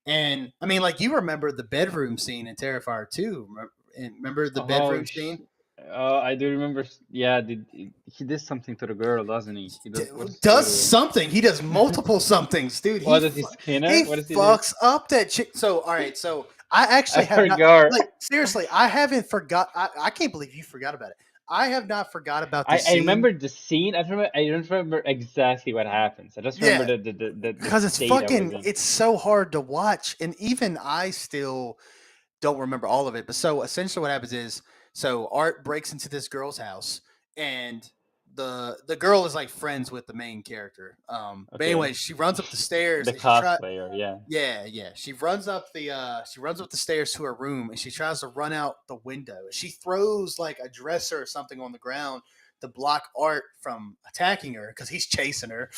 And I mean, like you remember the bedroom scene in Terrifier 2. Remember the Oh, bedroom scene? I do remember. Yeah, he did something to the girl, doesn't he? He does. What does he do Does to her? something. He does multiple somethings, dude. What does he skin her? He What does he do? fucks up that chick. So, all right. So, I I actually have not forgot. like seriously. I haven't forgot. I can't believe you forgot about it. I have not forgot about this I scene. remember the scene. I don't remember exactly what happens. I just remember Yeah, the because it's state I was fucking. in. It's so hard to watch, and even I still don't remember all of it. But so essentially, what happens is, so Art breaks into this girl's house, and the girl is like friends with the main character. But Okay, anyway, she runs up the stairs the and she try. cosplayer. Yeah. Yeah, yeah. She runs up the stairs to her room and she tries to run out the window. She throws like a dresser or something on the ground to block Art from attacking her because he's chasing her.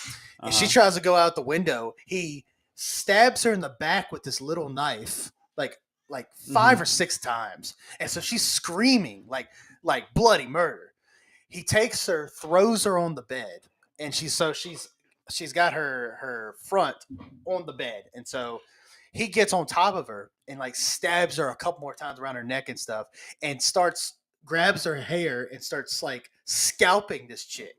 Uh And she huh. tries to go out the window. He stabs her in the back with this little knife, like Hmm. 5 or 6 times. And so she's screaming like bloody murder. He takes her, throws her on the bed, and she's got her front on the bed, and so he gets on top of her and like stabs her a couple more times around her neck and stuff, and starts grabs her hair and starts like scalping this chick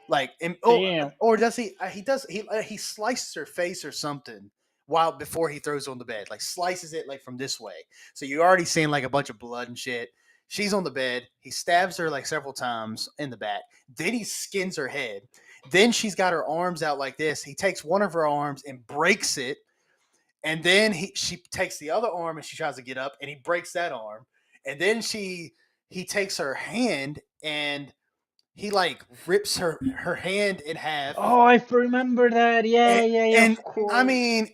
like Damn. or does he he slices her face or something while before he throws her on the bed, like slices it like from this way, so you're already seeing like a bunch of blood and shit. She's on the bed, he stabs her like several times in the back, then he skins her head, then she's got her arms out like this, he takes one of her arms and breaks it, and then she takes the other arm and she tries to get up and he breaks that arm, and then he takes her hand and he like rips her hand in half, Oh, I remember that. Yeah, and, yeah, yeah. and Of I course. mean,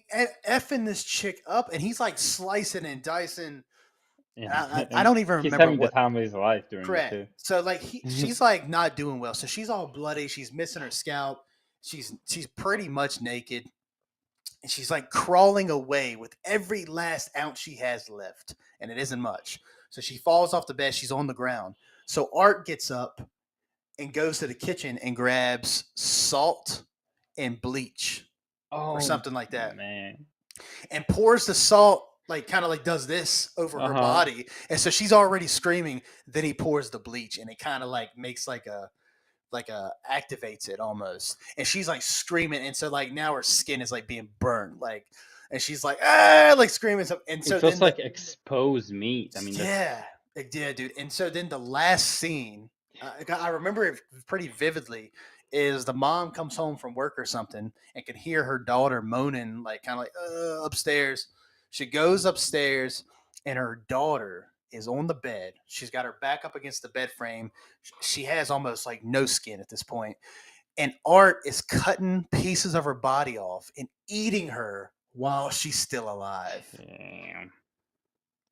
effing this chick up, and he's like slicing and dicing. Yeah, I and don't even he's remember having the what. time of his life doing it Correct. too. So like she's like not doing well. So she's all bloody. She's missing her scalp. She's pretty much naked, and she's like crawling away with every last ounce she has left, and it isn't much. So she falls off the bed. She's on the ground. So Art gets up and goes to the kitchen and grabs salt and bleach or Oh something like that man. and pours the salt, like kind of like does this over Uh her huh. body, and so she's already screaming, then he pours the bleach and it kind of like makes like a activates it almost, and she's like screaming, and so like now her skin is like being burned, like, and she's like ah like screaming, and It so feels then the like exposed meat. I mean, that's yeah, yeah, dude. And so then the last scene, I remember it pretty vividly, is the mom comes home from work or something and can hear her daughter moaning, like kind of like upstairs. She goes upstairs, and her daughter is on the bed. She's got her back up against the bed frame. She has almost like no skin at this point, and Art is cutting pieces of her body off and eating her while she's still alive. damn.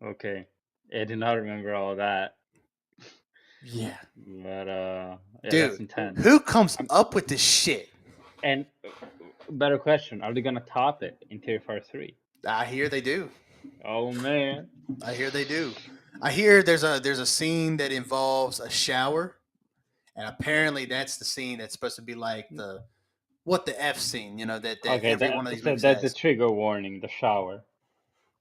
Okay, I did not remember all of that, Yeah. but yeah, that's Dude, intense. who comes Um, up with this shit? and better question: are they gonna top it in Terrifier 3? I hear they do. Oh man. I hear they do. I hear there's a scene that involves a shower, and apparently that's the scene that's supposed to be like the what the F scene, that Okay, every one of these movies that's a has. trigger warning. The shower.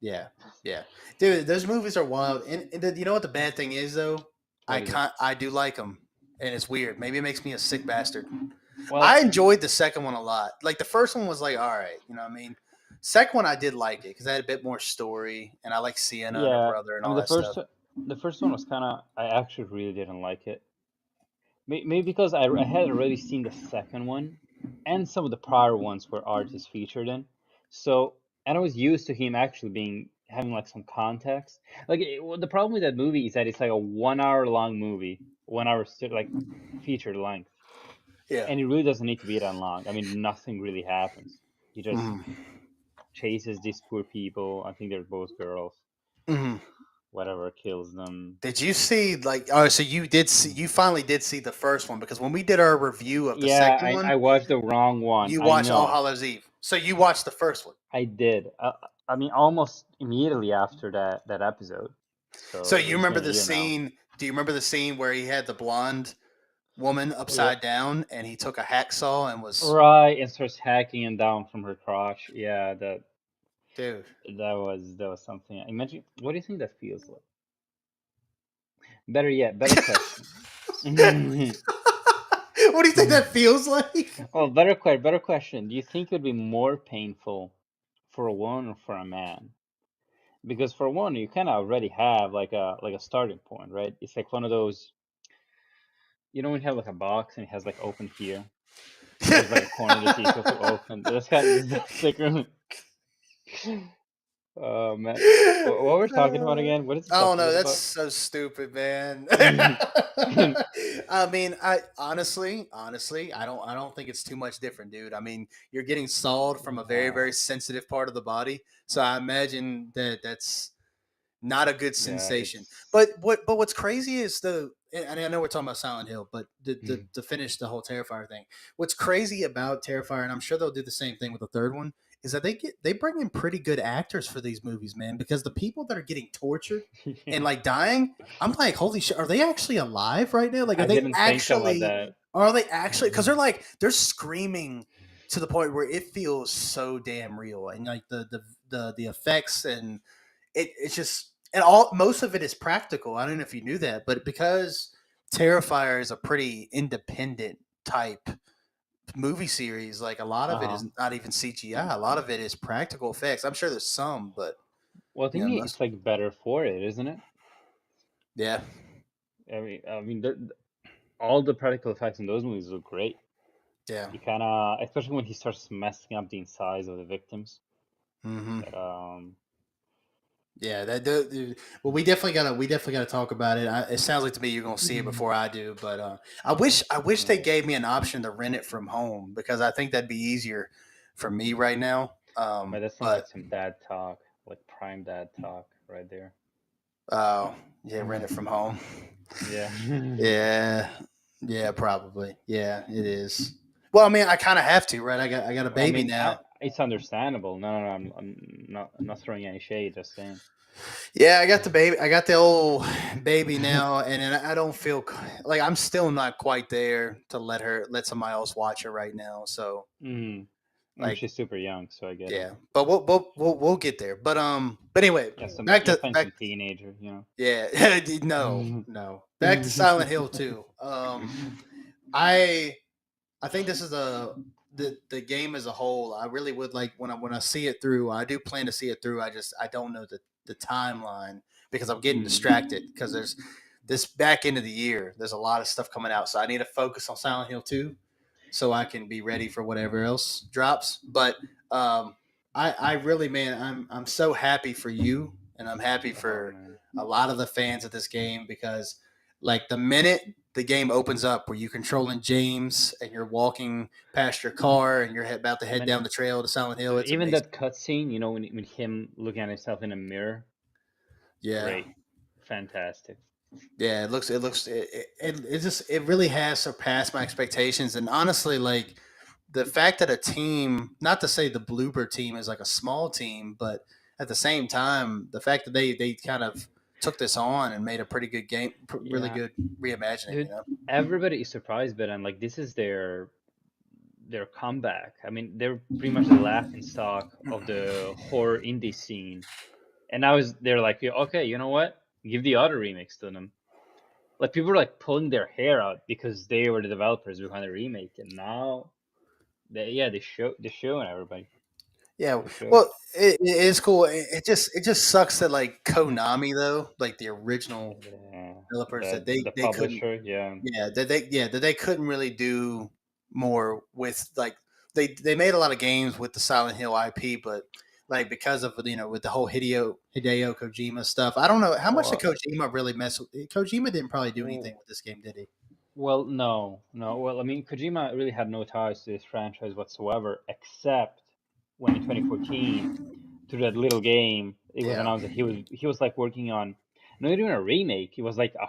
Yeah, yeah, dude, those movies are wild. And you know what the bad thing is though? What is it? I do like them, and it's weird. Maybe it makes me a sick bastard. Well, I enjoyed the second one a lot. Like the first one was like all right, you know what I mean. Second one I did like it because I had a bit more story, and I like Sienna and her yeah. brother and I mean, all that stuff. the first one was kind of. I actually really didn't like it. Maybe because I had already seen the second one, and some of the prior ones where Art is featured in. So, and I was used to him actually being having like some context. Like well, the problem with that movie is that it's like a 1 hour long movie, 1 hour like feature length, Yeah. and it really doesn't need to be that long. I mean, nothing really happens. He just Hmm. chases these poor people. I think they're both girls. Hmm. Whatever, kills them. Did you see like? Oh, so you did see? You finally did see the first one because when we did our review of the Yeah, second one, I watched the wrong one. you I watched All know. Hallows Eve. So you watched the first one. I did. I mean, almost immediately after that episode. So So you it's been remember a the year now. scene? Do you remember the scene where he had the blonde woman Yeah. upside down and he took a hacksaw and was, Right, and starts hacking him down from her crotch. Yeah, dude? that was something. Imagine, what do you think that feels like? Better yet, better question. What do you think that feels like? Well, better question. Do you think it would be more painful for a woman or for a man? Because for one, you kind of already have like a starting point, right? It's like one of those, when you have like a box and it has like open here, and there's like a corner that you go to open. That's like really. Oh man, what we're talking about again? What is this Oh no, episode that's about? so stupid, man. Yeah, I mean, I honestly, I don't think it's too much different, dude. I mean, you're getting sawed from a very, very sensitive part of the body, so I imagine that that's not a good yeah, sensation. it's. But what's crazy is and I know we're talking about Silent Hill, but to finish the whole Terrifier thing, what's crazy about Terrifier, and I'm sure they'll do the same thing with the third one, is that they bring in pretty good actors for these movies, man. Because the people that are getting tortured and Yeah, like dying, I'm like, holy shit, are they actually alive right now? Like, I didn't think about that. are they actually? Because they're screaming to the point where it feels so damn real, and like the effects and it's just and all most of it is practical. I don't know if you knew that, but because Terrifier is a pretty independent type movie series, like a lot of it Uh-huh. is not even CGI. A lot of it is practical effects. I'm sure there's some, but Well, I you think know, it's like better for it, isn't it? yeah, I mean, all the practical effects in those movies look great. yeah. You kind of, especially when he starts messing up the insides of the victims. Hmm. That Yeah, well, we definitely gotta talk about it. It sounds like to me you're gonna see it before I do, but I wish they yeah. gave me an option to rent it from home because I think that'd be easier for me right now. But that sounds But like some dad talk, like prime dad talk right there. oh, yeah, rent it from home. Yeah. Yeah, yeah, probably. Yeah, it is. Well, I mean, I kind of have to, right? I got a I baby mean, now. it's understandable. No, no, no, I'm not throwing any shade. Just saying. Yeah, I got the baby. I got the old baby now, and I don't feel like I'm still not quite there to let somebody else watch her right now. So Mm. I mean, like, she's super young, so I get it. yeah, but we'll get there. But anyway, Yeah, back you'll to find back. some teenager, Yeah, no, no. Back to Silent Hill 2. I I think this is the game as a whole. I really would like when I see it through. I do plan to see it through. I don't know the timeline because I'm getting Mm. distracted because there's this back end of the year. There's a lot of stuff coming out, so I need to focus on Silent Hill 2 so I can be ready for whatever else drops. But um, I really, man, I'm so happy for you, and I'm happy Oh for man. a lot of the fans of this game because, like, the minute the game opens up where you're controlling James and you're walking past your car and you're about to head Man, down the trail to Silent Hill, it's even amazing. that cutscene, when him looking at himself in a mirror, Yeah, great, fantastic. yeah. It really has surpassed my expectations, and honestly, like the fact that a team, not to say the Bloober team is like a small team, but at the same time, the fact that they kind of took this on and made a pretty good game, really Yeah, good reimagining. dude, everybody is surprised, but I'm like, this is their comeback. I mean, they're pretty much the laughing stock of the horror indie scene, and now they're like, yeah, okay, you know what? Give the other remakes to them. Like people were like pulling their hair out because they were the developers behind the remake, and now they're showing everybody. Yeah, They showed. well, it is cool. It just sucks that like Konami though, like the original Yeah, developers, that the they couldn't. publisher, yeah. That they couldn't really do more with like they made a lot of games with the Silent Hill IP, but like because of with the whole Hideo Kojima stuff. I don't know how much did Well, Kojima really mess with. Kojima didn't probably do w- anything with this game, did he? well, no, no. Well, I mean, Kojima really had no ties to this franchise whatsoever, except when in 2014, through that little game, it was Yeah, announced that he was like working on not even a remake. It was like a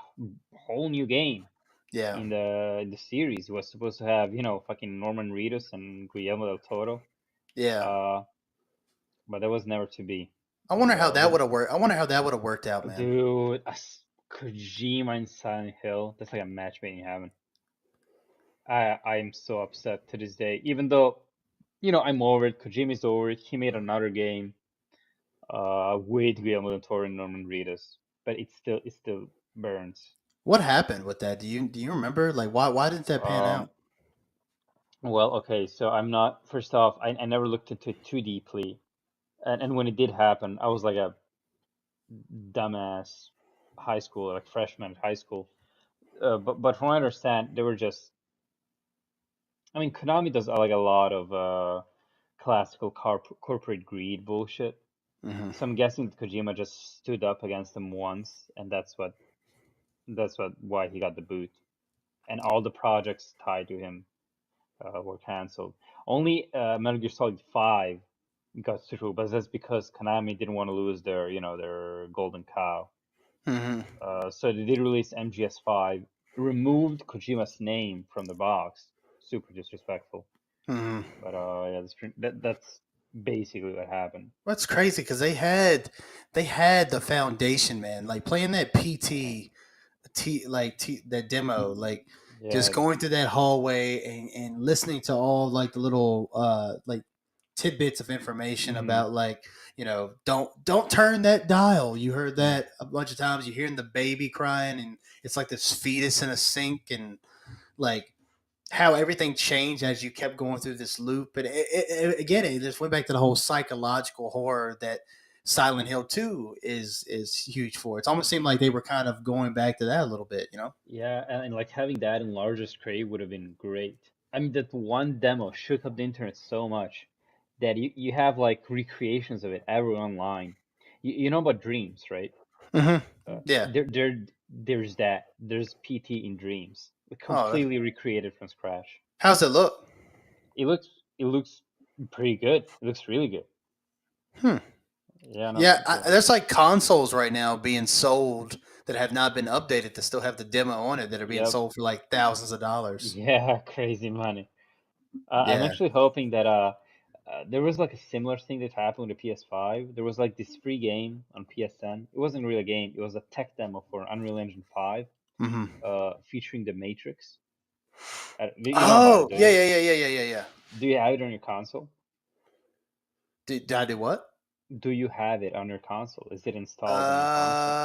whole new game yeah, in the series. It was supposed to have fucking Norman Reedus and Guillermo del Toro. yeah. Uh, but that was never to be. I wonder And how that but would have worked. I wonder how that would have worked out, man. dude, Kojima and Silent Hill, that's like a match made in heaven. I'm so upset to this day. Even though, I'm over it. Kojima's over it. He made another game, with Guillermo del Toro and Norman Reedus, but it still burns. What happened with that? Do you remember? Like, why didn't that pan out? Um, well, okay, so I'm not. First off, I never looked into it too deeply, and when it did happen, I was like a dumbass high school, like freshman at high school. But from what I understand, they were just. I mean, Konami does like a lot of classical corporate greed bullshit. Hmm. So I'm guessing Kojima just stood up against them once, and that's what why he got the boot. And all the projects tied to him were canceled. Only Metal Gear Solid 5 got through, but that's because Konami didn't want to lose their golden cow. Hmm. So they did release MGS5, removed Kojima's name from the box. Super disrespectful. Hmm. But yeah, that's basically what happened. That's crazy because they had the foundation, man. Like playing that that demo, like just Yeah. going through that hallway and listening to all like the little like tidbits of information Hmm. about like don't turn that dial. You heard Yeah. that a bunch of times. You're hearing the baby crying, and it's like this fetus in a sink, and like how everything changed as you kept going through this loop. But again, it just went back to the whole psychological horror that Silent Hill 2 is huge for. It's almost seemed like they were kind of going back to that a little bit, you know? Yeah, and like having that in larger scale would have been great. I mean, that one demo shook up the internet so much that you have like recreations of it ever online. You know about Dreams, right? Hmm. Yeah. There's that. There's PT in Dreams, Oh, completely recreated from scratch. how's it look? It looks pretty good. It looks really good. Hmm. Yeah, no, Yeah, there's like consoles right now being sold that have not been updated that still have the demo on it that are being yep, sold for like thousands of dollars. yeah, crazy money. I'm Yeah. actually hoping that there was like a similar thing that happened with the PS5. There was like this free game on PSN. It wasn't really a game. It was a tech demo for Unreal Engine 5, Hmm. featuring the Matrix. You know about it, Oh, do yeah, you? yeah, yeah, yeah, yeah, yeah, yeah. Do you have it on your console? Did I do what? Do you have it on your console? Is it installed on your console?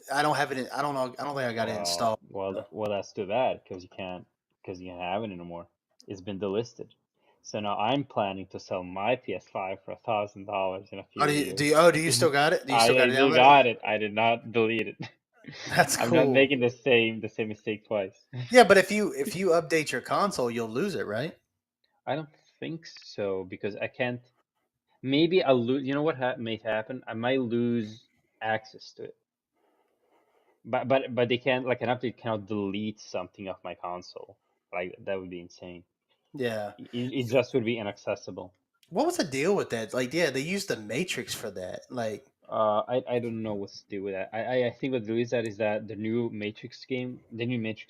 I don't have it. I don't know. I don't think I got it Well, installed. well, No. well, that's too bad because you can't have it anymore. It's been delisted. So now I'm planning to sell my PS5 for $1,000 in a Oh, few do you years. still got it? Do you still got I it still downloaded? got it. I did not delete it. That's I'm not cool. making the same mistake twice. Yeah, but if you update your console, you'll lose it, right? I don't think so because I can't. Maybe I'll lose. You know what may happen? I might lose access to it. But they can't like an update cannot delete something off my console. Like that would be insane. Yeah. It just would be inaccessible. What was the deal with that? Like, yeah, they used the Matrix for that. Like, I don't know what to do with that. I think what Louis said is that the new Matrix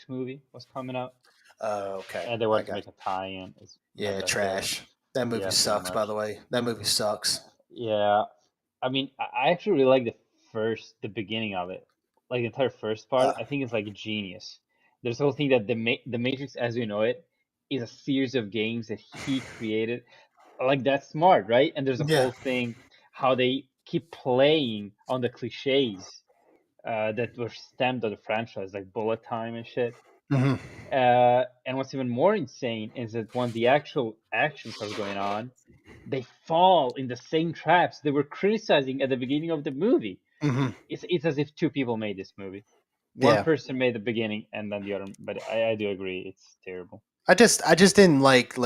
movie was coming out, okay, and they I want to got. make a tie-in. I Yeah, bet they, trash. That movie yeah, pretty sucks. By the much. way, that movie sucks. Yeah, I mean, I actually really like the beginning of it, like the entire first part. Uh, I think it's like genius. There's the whole thing that the Matrix, as we know it, is a series of games that he created. Like that's smart, right? And there's a yeah. whole thing how they keep playing on the cliches that were stemmed of the franchise, like bullet time and shit. Hmm. And what's even more insane is that when the actual action starts going on, they fall in the same traps they were criticizing at the beginning of the movie. Hmm. It's as if two people made this movie. One Yeah. person made the beginning and then the other. But I do agree, it's terrible. I just didn't like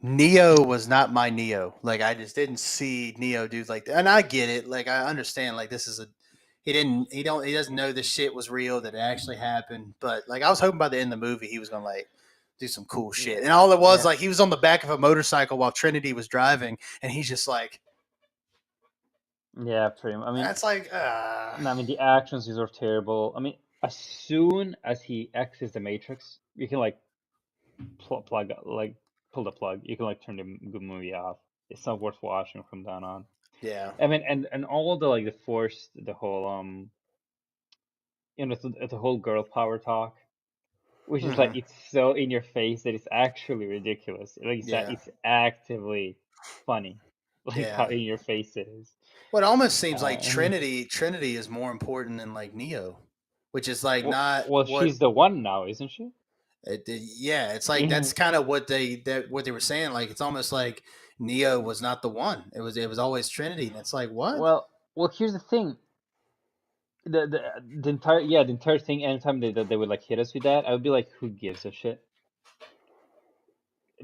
Neo was not my Neo. Like I just didn't see Neo dudes like that. And I get it. Like I understand like this is a he doesn't know this shit was real, that it actually happened. But like I was hoping by the end of the movie he was gonna like do some cool shit. Yeah, And all it was yeah, like he was on the back of a motorcycle while Trinity was driving and he's just like yeah. Pretty much. I mean, that's like no, I mean the actions these are terrible. I mean, as soon as he exits the Matrix, you can like plug like pull the plug. You can like turn the movie off. It's not worth watching from then on. yeah. I mean, and all the like the forced, the whole the whole girl power talk, which is like Hmm. it's so in your face that it's actually ridiculous. Like you said, Yeah. it's actively funny, like how Yeah. in your face it is. Well, it almost seems like Uh, Trinity is more important than like Neo, which is like not well, what she's the one now, isn't she? yeah, it's like that's kind of what they were saying. Like it's almost like Neo was not the one. It was always Trinity, and it's like what? Well, here's the thing. The entire the entire thing. Anytime they would like hit us with that, I would be like, who gives a shit?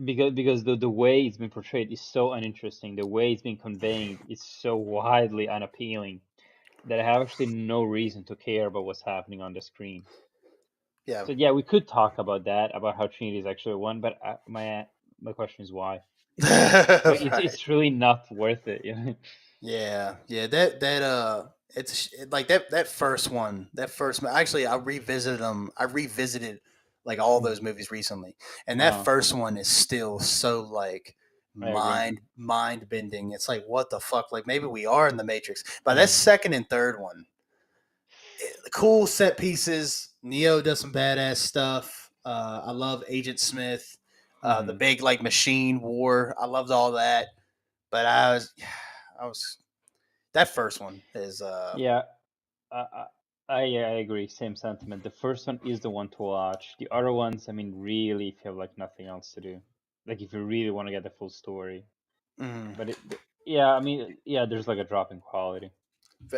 Because the way it's been portrayed is so uninteresting. The way it's been conveyed is so wildly unappealing that I have actually no reason to care about what's happening on the screen. Yeah, So yeah, we could talk about that, about how Trinity is actually one, but my question is why? Like right. it's really not worth it. You know? Yeah, yeah. Like that first one. That first actually, I revisited them. I revisited like all those movies recently, and that Uh, first one is still so like I agree. mind bending. It's like what the fuck? Like maybe we are in the Matrix. But that Mm, second and third one, cool set pieces. Neo does some badass stuff. I love Agent Smith. The hmm. big like machine war. I loved all that. But I was that first one is Yeah, I, I I agree. Same sentiment. The first one is the one to watch. The other ones, I mean, really feel like nothing else to do. Like if you really want to get the full story. mm, But yeah, I mean, yeah, there's like a drop in quality,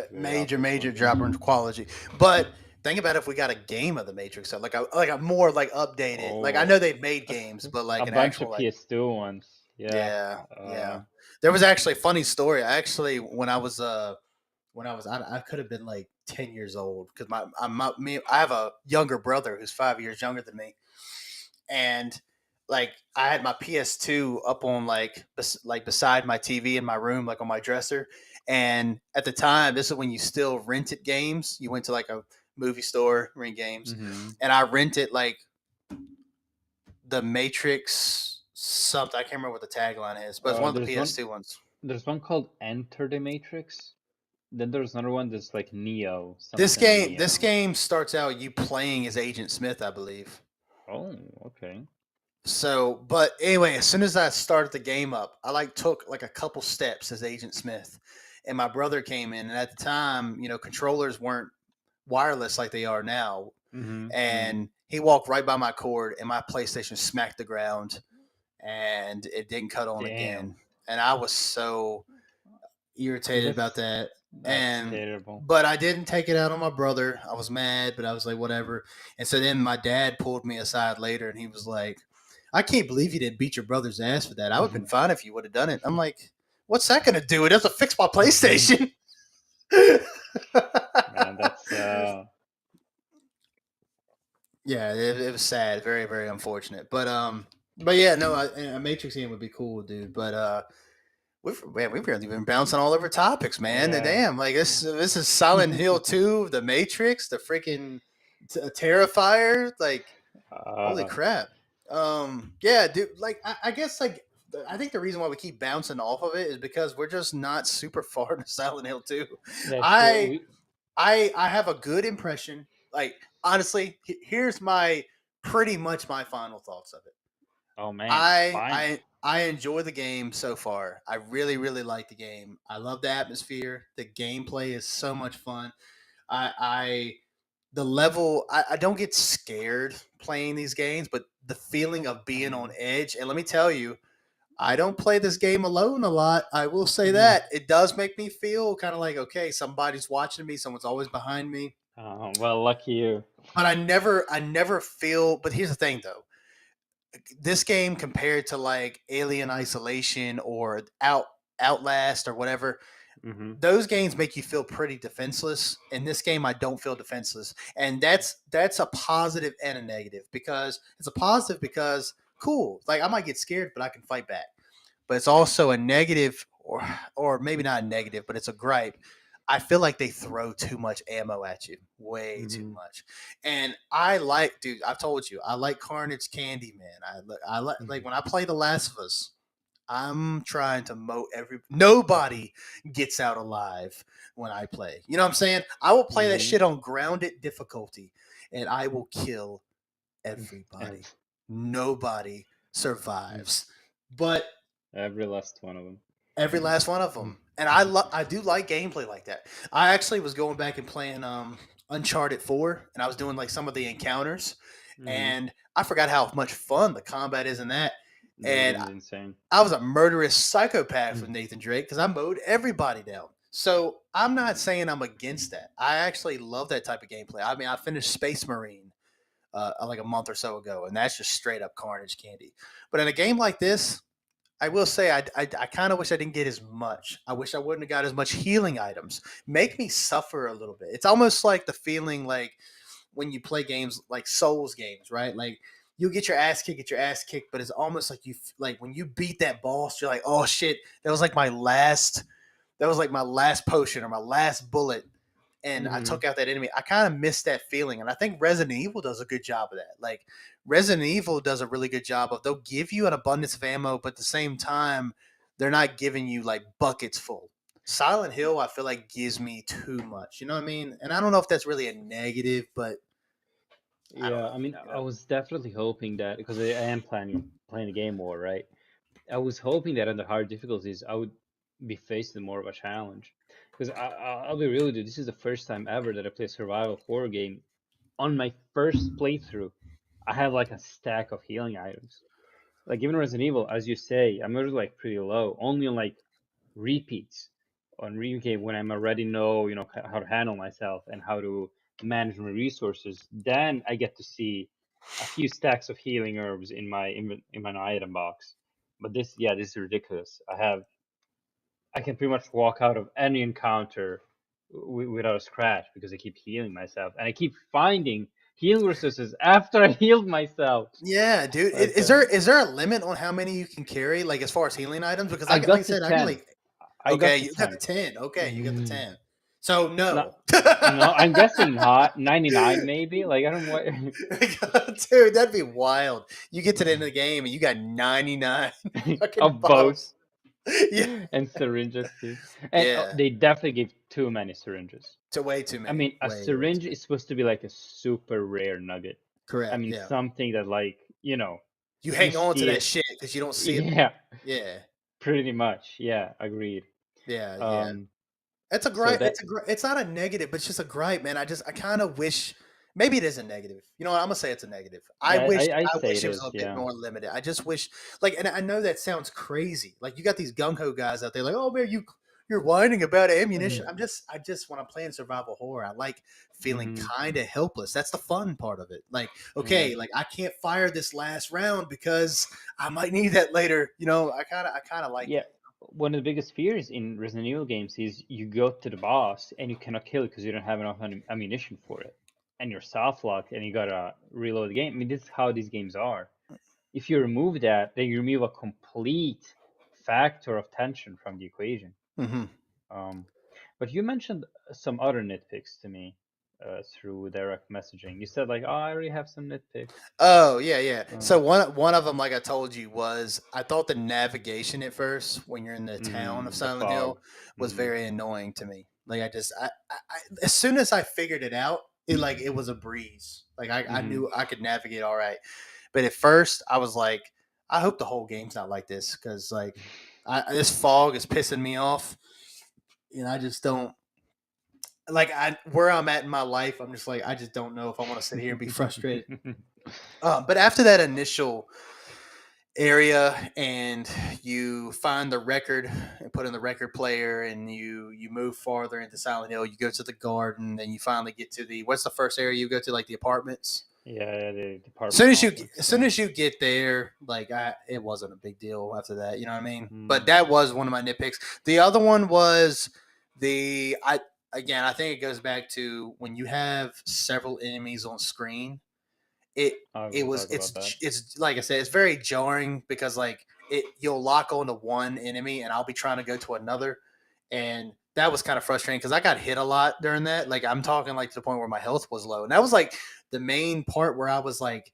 to be very major obvious major one. drop in quality. But think about if we got a game of the Matrix, so like a more like updated. Like I Oh, know they've made games, but a like an bunch actual of like PS2 ones. Yeah. yeah yeah. Uh, There was actually a funny story. I actually when I was I could have been like 10 years old because I have a younger brother who's 5 years younger than me, and like I had my PS2 up on like beside my TV in my room, like on my dresser. And at the time, this is when you still rented games. You went to like a movie store, rent games, hmm. and I rented like the Matrix something. I can't remember what the tagline is, but it's one of the PS2 ones. There's one called Enter the Matrix. Then there's another one that's like Neo, This something game, this Neo. game starts out you playing as Agent Smith, I believe. Oh, okay. So, but anyway, as soon as I started the game up, I like took like a couple steps as Agent Smith, and my brother came in. And at the time, controllers weren't wireless like they are now. Mm-hmm. And he walked right by my cord, and my PlayStation smacked the ground, and it didn't cut on Damn. again. And I was so irritated about That's that. that's And terrible. but I didn't take it out on my brother. I was mad, but I was like, whatever. And so then my dad pulled me aside later, and he was like, "I can't believe you didn't beat your brother's ass for that. I would have been fine if you would have done it." I'm like, "What's that going to do? It doesn't fix my PlayStation." Man, that's Yeah, it was sad, very very unfortunate. But yeah, no, a Matrix game would be cool, dude. But we've really been bouncing all over topics, man. yeah. Damn, like this is Silent Hill 2, The Matrix, the freaking Terrifier. Like, holy uh, crap. Yeah, dude. Like, I guess like I think the reason why we keep bouncing off of it is because we're just not super far to Silent Hill 2. yeah, sure. I I have a good impression. Like, honestly, here's my pretty much my final thoughts of it. Oh man, I fine. I I enjoy the game so far. I really really like the game. I love the atmosphere. The gameplay is so much fun. I the level I don't get scared playing these games, but the feeling of being on edge. And let me tell you, I don't play this game alone a lot. I will say Mm. that it does make me feel kind of like okay, somebody's watching me. Someone's always behind me. Well, lucky you. But I never feel. But here's the thing, though. this game compared to like Alien Isolation or Outlast or whatever, Hmm. those games make you feel pretty defenseless. In this game, I don't feel defenseless, and that's a positive and a negative. Because it's a positive because cool, like I might get scared, but I can fight back. But it's also a negative, or maybe not a negative, but it's a gripe. I feel like they throw too much ammo at you, way too Hmm. much. And I like, dude, I've told you, I like Carnage Candy, man. I like Hmm. when I play The Last of Us. I'm trying to mow every. Nobody gets out alive when I play. You know what I'm saying? I will play that Hmm. shit on grounded difficulty, and I will kill everybody. Ev- Nobody survives, but Every last one of every last one of them. them. And I do like gameplay like that. I actually was going back and playing Uncharted 4, and I was doing like some of the encounters, Hmm. and I forgot how much fun the combat is in that. That And game is insane. I was a murderous psychopath with Nathan Drake because I mowed everybody down. So I'm not saying I'm against that. I actually love that type of gameplay. I mean, I finished Space Marine like a month or so ago, and that's just straight up carnage candy. But in a game like this, I will say I kind of wish I didn't get as much. I wish I wouldn't have got as much healing items. Make me suffer a little bit. It's almost like the feeling like when you play games like Souls games, right? Like you get your ass kicked, but it's almost like like when you beat that boss, you're like, oh shit, that was like my last potion or my last bullet, and I Hmm. took out that enemy. I kind of miss that feeling, and I think Resident Evil does a good job of that. Like Resident Evil does a really good job of they'll give you an abundance of ammo, but at the same time, they're not giving you like buckets full. Silent Hill, I feel like gives me too much. You know what I mean? And I don't know if that's really a negative, but I don't Yeah, know. I mean, You I know? was definitely hoping that because I am planning on playing the game more, right? I was hoping that under hard difficulties, I would be faced with more of a challenge. Because I'll be real with you, this is the first time ever that I play a survival horror game. On my first playthrough, I have like a stack of healing items. Like even Resident Evil, as you say, I'm already like pretty low, only on like repeats on remake when I'm already know how to handle myself and how to manage my resources. Then I get to see a few stacks of healing herbs in my item box. But this is ridiculous. I can pretty much walk out of any encounter without a scratch because I keep healing myself and I keep finding healing resources after I healed myself. Yeah, dude. Like Is there a limit on how many you can carry, like as far as healing items? Because I like I got to said, I can 10. like I got okay, to you got the 10. 10. Okay, you got the Mm. 10. So Not, no. no, I'm guessing not 99 maybe. Like I don't know what Dude, that'd be wild. You get to the end of the game and you got 99 fucking of bottles. bows Yeah. and syringes too. And Yeah. they definitely give too many syringes. To way too I many. mean, a Way too syringe many. is supposed to be like a super rare nugget. I Correct. mean, Yeah. something that like, You you hang on to see that it. shit because you don't see it. Yeah, Yeah. pretty much. Yeah, agreed. Yeah. Yeah. Um, It's a so gripe. that It's not a negative, but it's just a gripe, man. I kind of wish. Maybe it is a negative. You know what? I'm gonna say it's a negative. I I say wish it it was is, a bit yeah. more limited. I just wish, like, and I know that sounds crazy. Like, you got these gung ho guys out there, like, oh man, you're whining about ammunition. I just when I'm playing survival horror, I like feeling Hmm. kind of helpless. That's the fun part of it. Like, Yeah. okay, like I can't fire this last round because I might need that later. You know, I kind of like Yeah, that. one of the biggest fears in Resident Evil games is you go to the boss and you cannot kill it because you don't have enough ammunition for it, and you're soft locked and you gotta reload the game. I mean, this is how these games are. If you remove that, then you remove a complete factor of tension from the equation. Hmm. Um, but you mentioned some other nitpicks to me through direct messaging. You said like, "Oh, I already have some nitpicks." Oh yeah, yeah. Uh, So one of them, like I told you, was I thought the navigation at first when you're in the town of the Silent fog. Hill was Hmm. very annoying to me. Like I as soon as I figured it out, it was a breeze. Like I Hmm. knew I could navigate all right. But at first, I was like, I hope the whole game's not like this because like this fog is pissing me off. And I just don't like I where I'm at in my life. I'm just like I just don't know if I want to sit here and be frustrated. But after that initial area and you find the record and put in the record player and you move farther into Silent Hill, you go to the garden and you finally get to the what's the first area you go to, like the apartments? Yeah, the As apartment soon as you complex. as soon Yeah. as you get there, like it wasn't a big deal after that. You know what I mean? But Mm. that was one of my nitpicks. The other one was the I again. I think it goes back to when you have several enemies on screen. It it We'll was talk about that. it's like I said, it's very jarring because like you'll lock onto one enemy and I'll be trying to go to another, and that was kind of frustrating because I got hit a lot during that. Like I'm talking like to the point where my health was low, and that was like the main part where I was like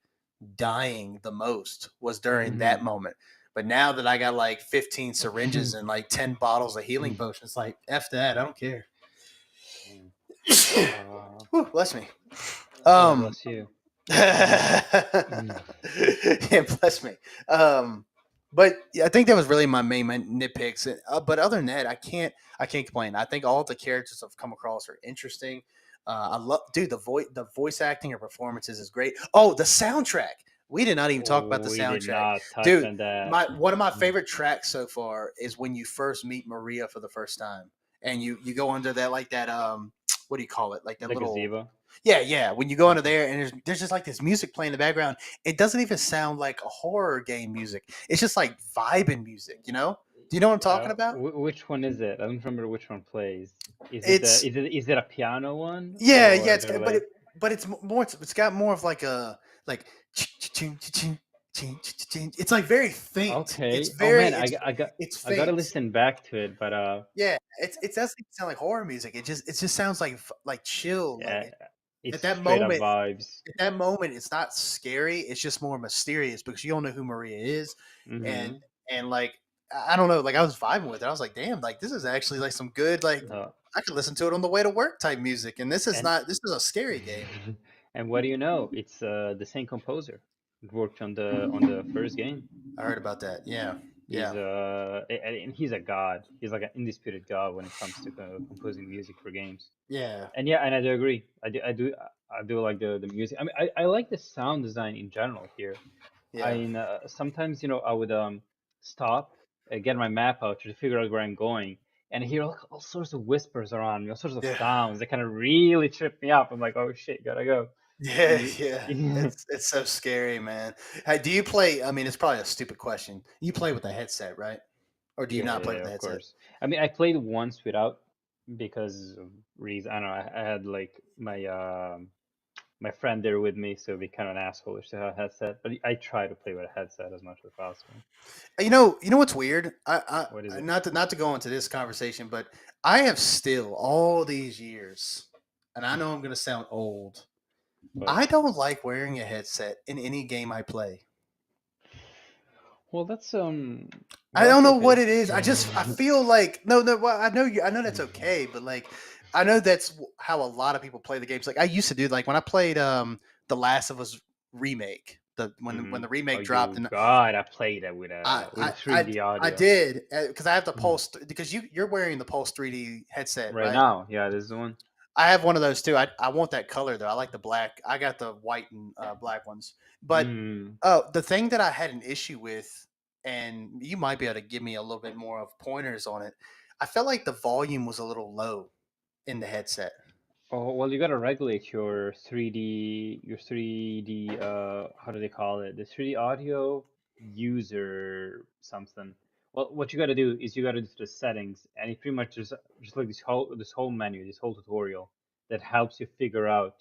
dying the most was during Hmm. that moment. But now that I got like 15 syringes and like 10 bottles of healing potions, like F that, I don't care. uh, Whew, bless me. yeah, Um, bless you. yeah, Mm. bless me. Um, but yeah, I think that was really my nitpicks. But other than that, I can't complain. I think all the characters I've come across are interesting. I love, dude, the voice acting or performances is great. Oh, the soundtrack. We did not even talk about the We did soundtrack, not touch dude. on that. My one of my Mm. favorite tracks so far is when you first meet Maria for the first time, and you go under that like that what do you call it, like that The little, gazebo. yeah. When you go into Okay. there and there's just like this music playing in the background, it doesn't even sound like a horror game music. It's just like vibing music, you know? Do you know what I'm talking about? Which one is it? I don't remember which one plays. Is it the It's is it a piano one yeah. or It's they're but like it's more. It's got more of like a like. It's like very faint. It's okay? Oh very man, it's I gotta faint. listen back to it, but Yeah, it doesn't sound like horror music. It just sounds like chill. Like yeah, at it's that straight up moment, vibes. it's not scary. It's just more mysterious because you don't know who Maria is, and Mm-hmm. like I don't know. Like I was vibing with it. I was like, damn, like this is actually like some good like No, I could listen to it on the way to work type music. And and this is a scary game. and what do you know? It's the same composer. It worked on the first game. I heard about that. Yeah, He's yeah, and he's a god. He's like an undisputed god when it comes to composing music for games. yeah, And yeah, and I do agree. I do like the music. I mean, I like the sound design in general here. I yeah, mean, sometimes I would stop, get my map out to figure out where I'm going, and I hear all sorts of whispers around me, all sorts of yeah, sounds that kind of really trip me up. I'm like, oh shit, gotta go. yeah, And you, yeah. It's so scary, man. Hey, do you play? I mean, it's probably a stupid question. You play with a headset, right? Or do you yeah, not yeah, play yeah, with a of headset? course. I mean, I played once without because of reason. I don't know. I had like my friend there with me, so it'd be kind of an assholeish to have a headset. But I try to play with a headset as much as possible. You know what's weird? What is it? Not to go into this conversation, but I have still all these years, and I know I'm going to sound old. But I don't like wearing a headset in any game I play. well, I well, don't that's know what okay. it is. I feel like no. Well, I know that's okay, but like I know that's how a lot of people play the games. Like I used to do. Like when I played the Last of Us remake, when Hmm. the Oh, remake dropped, you and God, I played it I with I a I, 3D I audio did because I have the Pulse because you're wearing the Pulse 3D headset, right right? now. Yeah, this is the one. I have one of those too. I want that color though. I like the black. I got the white and black ones. But Mm. the thing that I had an issue with, and you might be able to give me a little bit more of pointers on it. I felt like the volume was a little low in the headset. Oh, well, you gotta regulate your 3D, how do they call it? The 3D audio user something. Well, what you gotta do is you gotta do the settings, and it pretty much just like this whole menu, this whole tutorial that helps you figure out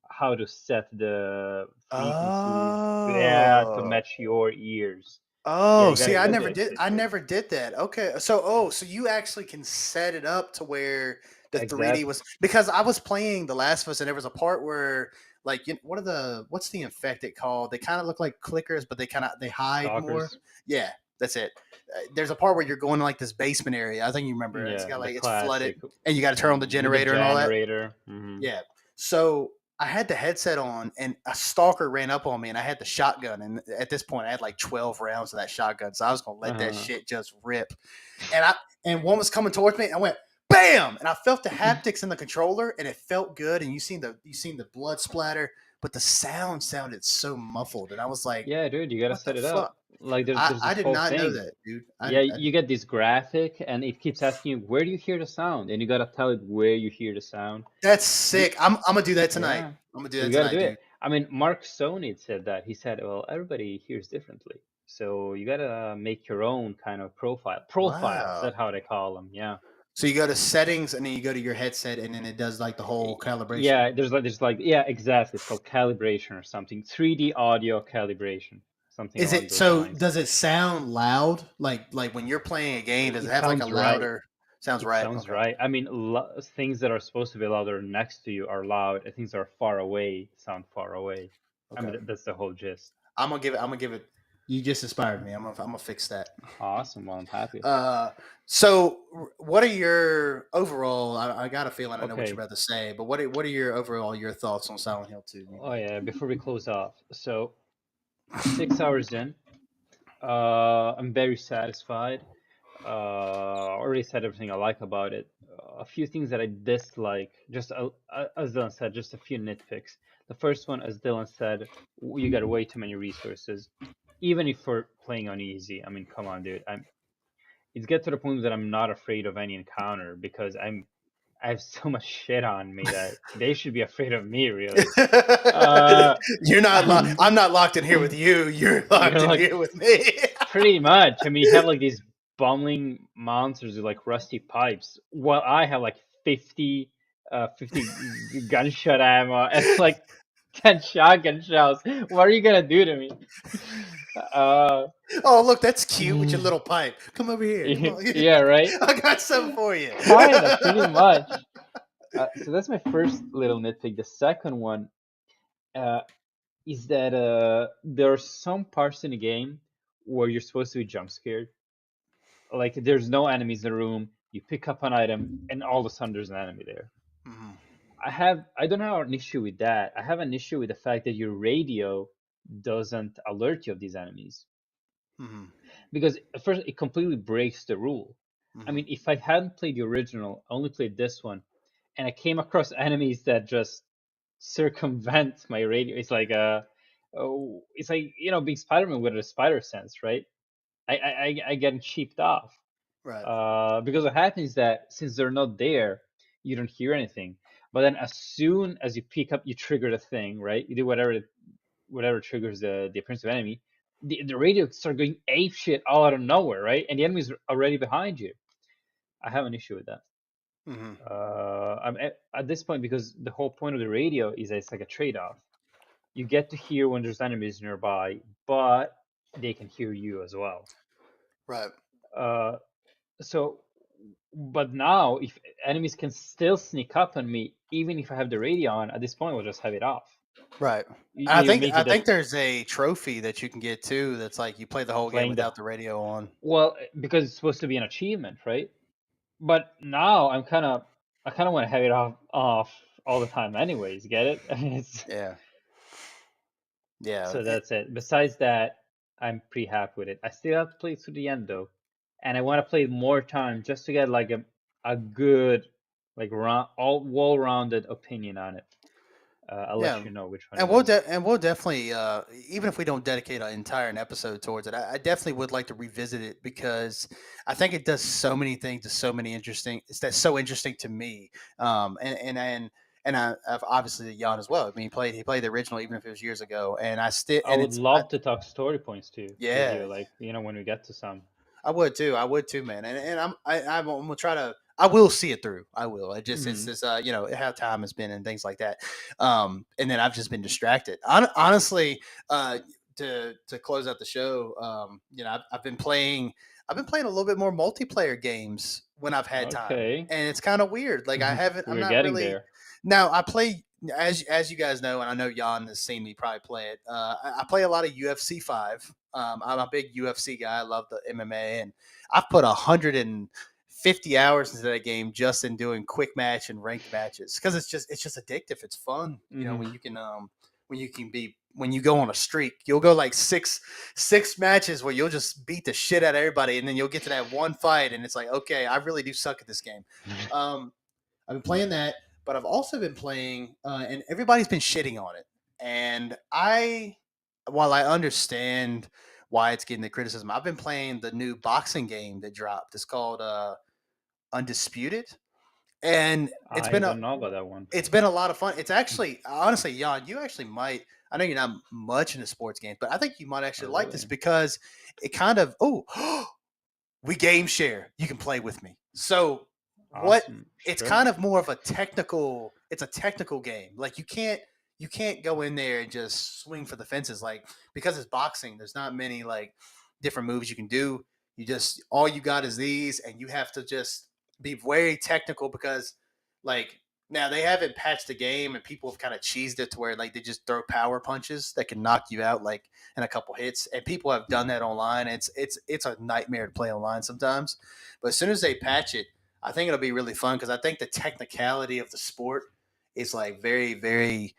how to set the frequencies, yeah, to Oh. match your ears. Yeah, Oh, see, you I gotta do never that did. shit, I dude. never did that. Okay, so you actually can set it up to where the 3D Exactly. was because I was playing The Last of Us and there was a part where like what's the infected called? They kind of look like clickers, but they hide more. Stalkers. Yeah, that's it. There's a part where you're going to like this basement area. I think you remember it. It's Yeah, got the like it's flooded classic. and you got to turn on the With the generator and all that. generator. Hmm. Yeah. So I had the headset on, and a stalker ran up on me, and I had the shotgun. And at this point, I had like 12 rounds of that shotgun, so I was gonna let that Uh, shit just rip. And one was coming towards me. And I went bam, and I felt the haptics in the controller, and it felt good. And you seen the blood splatter, but the sound sounded so muffled, and I was like, yeah, dude, you gotta "What the set it fuck?" up. Like there's I this did whole not know thing. that, dude. Yeah, I you did. get this graphic, and it keeps asking you where do you hear the sound, and you gotta tell it where you hear the sound. That's You, sick. I'm gonna do that tonight. yeah, I'm gonna do you that gotta tonight, do dude. it. I mean, Mark Sony said that. He said, well, everybody hears differently. So you gotta make your own kind of profile. Profiles, Wow. that's how they call them. Yeah. So you go to settings and then you go to your headset and then it does like the whole calibration. Yeah, there's like yeah, exactly. It's called calibration or something. 3D audio calibration, something Is along it those so? lines. Does it sound loud? Like when you're playing a game, does it It have like a sounds right. louder? Sounds It right. sounds Okay. right. I mean, things that are supposed to be louder next to you are loud, and things that are far away sound far away. I mean, Okay. that's the whole gist. I'm gonna give it. I'm gonna give it. You just inspired me. I'm gonna fix that. Awesome. Well, I'm happy. Uh, so what are your overall? I got a feeling I know what you're Okay. about to say, but what are your overall your thoughts on Silent Hill 2 Oh remake? yeah. Before we close off, so 6 hours in, I'm very satisfied. Already said everything I like about it. A few things that I dislike, just as Dylan said, just a few nitpicks. The first one, as Dylan said, you got way too many resources. Even if we're playing on easy, I mean, come on, dude. It's get to the point that I'm not afraid of any encounter because I have so much shit on me that they should be afraid of me, really. Uh, You're not. I'm not locked in here with you. You're you're locked in like here with me. pretty much. I mean, you have like these bumbling monsters with like rusty pipes, while I have like 50 gunshot ammo and like 10 shotgun shells. What are you gonna do to me? Uh, Oh, look, that's cute with your little pipe. Come over here. Come on. yeah, right. I got something for you. Kinda, pretty much. So that's my first little nitpick. The second one uh, is that there are some parts in the game where you're supposed to be jump scared. Like there's no enemies in the room. You pick up an item, and all of a sudden there's an enemy there. Mhm, I don't have an issue with that. I have an issue with the fact that your radio doesn't alert you of these enemies mhm, because at first it completely breaks the rule. I mhm. mean, if I hadn't played the original, only played this one, and I came across enemies that just circumvent my radio, it's like being Spider-Man with a spider sense, right? I get cheaped off. Right. Because what happens is that since they're not there, you don't hear anything. But then as soon as you pick up, you trigger the thing, right? You do whatever triggers the appearance of enemy. The radio start going ape shit all out of nowhere, right? And the enemy's already behind you. I have an issue with that. Mhm. I'm at this point because the whole point of the radio is that it's like a trade-off. You get to hear when there's enemies nearby, but they can hear you as well. Right. Uh, so But now, if enemies can still sneak up on me, even if I have the radio on, at this point, I'll just have it off. Right. I You think make I it that think there's a trophy that you can get too. That's like you play the whole game playing the without the radio on. well, because it's supposed to be an achievement, right? But now I kind of want to have it off all the time, anyways. Get it? Yeah. Yeah. So that's it. Besides that, I'm pretty happy with it. I still have to play to the end though, and I want to play more time just to get like a good like all well-rounded opinion on it. I'll Yeah, let you know which one it is. and we'll definitely even if we don't dedicate an entire episode towards it, I definitely would like to revisit it because I think it does so many things to so many interesting. It's that's so interesting to me. I've obviously Jan as well. I mean, he played the original even if it was years ago, and I still I and would it's I, love to talk story points too with yeah. you, like when we get to some. I would too. I would too, man. I'm gonna try to. I will see it through. I will. It's Hmm. this how time has been and things like that. And then I've just been distracted. Honestly, uh, to close out the show, I've been playing. I've been playing a little bit more multiplayer games when I've had time, Okay, and it's kind of weird. Like I haven't. I'm we're not getting really. there. Now I play as you guys know, and I know Jan has seen me probably play it. I play a lot of UFC 5. I'm a big UFC guy. I love the MMA, and I've put 150 hours into that game just in doing quick match and ranked matches because it's just addictive. It's fun, Hmm. when you go on a streak, you'll go like six matches where you'll just beat the shit out of everybody, and then you'll get to that one fight, and it's like, okay, I really do suck at this game. Um, I've been playing that, but I've also been playing, and everybody's been shitting on it. And while I understand why it's getting the criticism, I've been playing the new boxing game that dropped. It's called Undisputed, and I don't know about that one. it's been a lot of fun. It's actually honestly, Jan, you actually might. I know you're not much into sports games, but I think you might Oh, actually like this really? because it kind of we game share. You can play with me. So what Awesome. it's Sure. kind of more of a technical it's a technical game. Like you can't go in there and just swing for the fences like because it's boxing, there's not many like different moves you can do. You just all you got is these and you have to just be very technical because like now they haven't patched the game and people have kind of cheesed it to where like they just throw power punches that can knock you out like in a couple hits, and people have done that online. It's a nightmare to play online sometimes, but as soon as they patch it, I think it'll be really fun because I think the technicality of the sport is like very very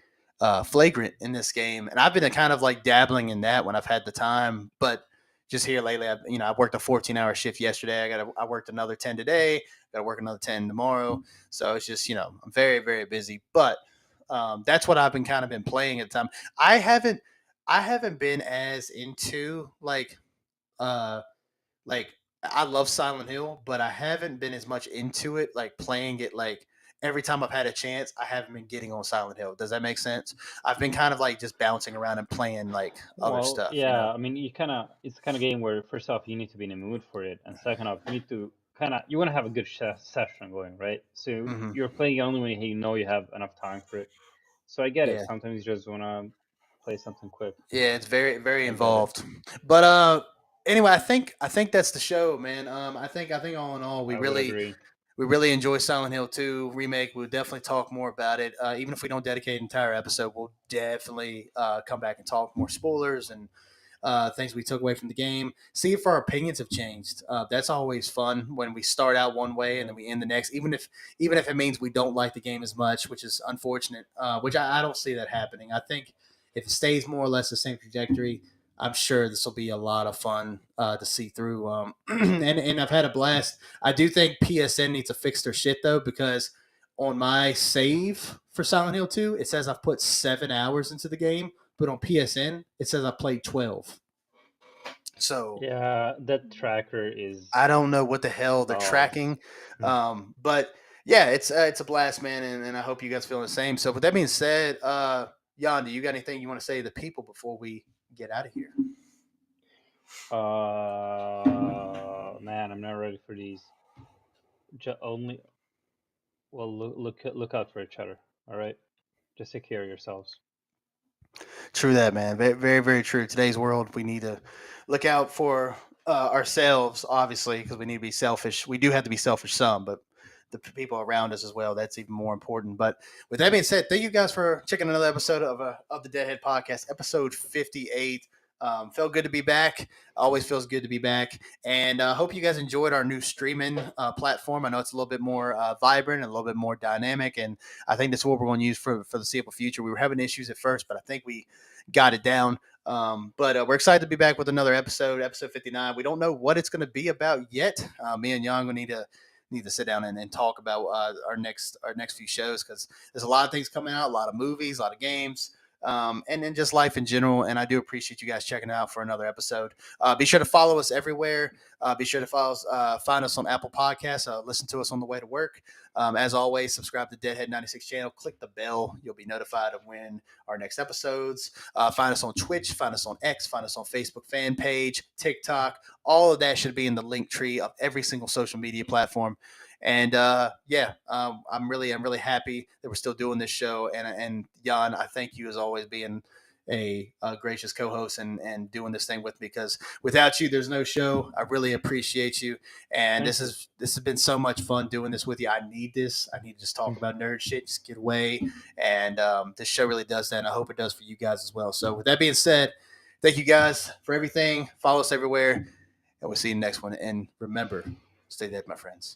flagrant in this game, and I've been kind of like dabbling in that when I've had the time, but. Just here lately, I worked a 14-hour shift yesterday. I worked another 10 today. Got to work another 10 tomorrow. So it's just I'm very very busy. But that's what I've been kind of been playing at the time. I haven't I haven't been as into uh like I love Silent Hill, but I haven't been as much into it like playing it like every time I've had a chance, I haven't been getting on Silent Hill. Does that make sense? I've been kind of like just bouncing around and playing like other Well, stuff, you yeah, know. I mean, it's the kind of game where first off, you need to be in the mood for it, and second off, you need to you want to have a good session going, right? So Hmm. you're playing only when you know you have enough time for it. So I get it. Yeah. Sometimes you just want to play something quick. Yeah, it's very very I get it. involved. But anyway, I think that's the show, man. I think all in all I would agree. we really enjoy Silent Hill 2 remake. We'll definitely talk more about it. Even if we don't dedicate an entire episode, we'll definitely come back and talk more spoilers and things we took away from the game. See if our opinions have changed. That's always fun when we start out one way and Yeah. then we end the next, even if it means we don't like the game as much, which is unfortunate. Which I don't see that happening. I think if it stays more or less the same trajectory, I'm sure this will be a lot of fun to see through. And I've had a blast. I do think PSN needs to fix their shit though, because on my save for Silent Hill 2, it says I've put 7 hours into the game, but on PSN it says I played 12. So Yeah, that tracker is I don't know what the hell they're dogs. tracking, but yeah, it's a blast, man, and I hope you guys feel the same. So with that being said, Jan, do you got anything you want to say to the people before we get out of here? Man, I'm not ready for these. Only well, look out for each other. All right, just take care of yourselves. True that, man. Very, very, very true. Today's world, we need to look out for ourselves, obviously, because we need to be selfish. We do have to be selfish some, but the people around us as well. That's even more important. But with that being said, thank you guys for checking another episode of the Deadhead Podcast, episode 58. Felt good to be back. Always feels good to be back. And hope you guys enjoyed our new streaming platform. I know it's a little bit more vibrant and a little bit more dynamic. And I think that's what we're going to use for the foreseeable future. We were having issues at first, but I think we got it down. But we're excited to be back with another episode 59. We don't know what it's going to be about yet. Me and Young will need to sit down and talk about our next few shows, because there's a lot of things coming out, a lot of movies, a lot of games, and then just life in general. And I do appreciate you guys checking out for another episode. Be sure to follow us everywhere. Be sure to find us on Apple Podcasts. Listen to us on the way to work. As always, subscribe to Deadhead 96 channel. Click the bell. You'll be notified of when our next episodes. Find us on Twitch. Find us on X. Find us on Facebook fan page, TikTok. All of that should be in the link tree of every single social media platform. And I'm really happy that we're still doing this show. And Jan, I thank you as always being a gracious co-host and doing this thing with me, because without you, there's no show. I really appreciate you, and Thank you. this has been so much fun doing this with you. I need this. I need to just talk about nerd shit, just get away, and this show really does that. And I hope it does for you guys as well. So with that being said, thank you guys for everything. Follow us everywhere, and we'll see you next one. And remember, stay dead, my friends.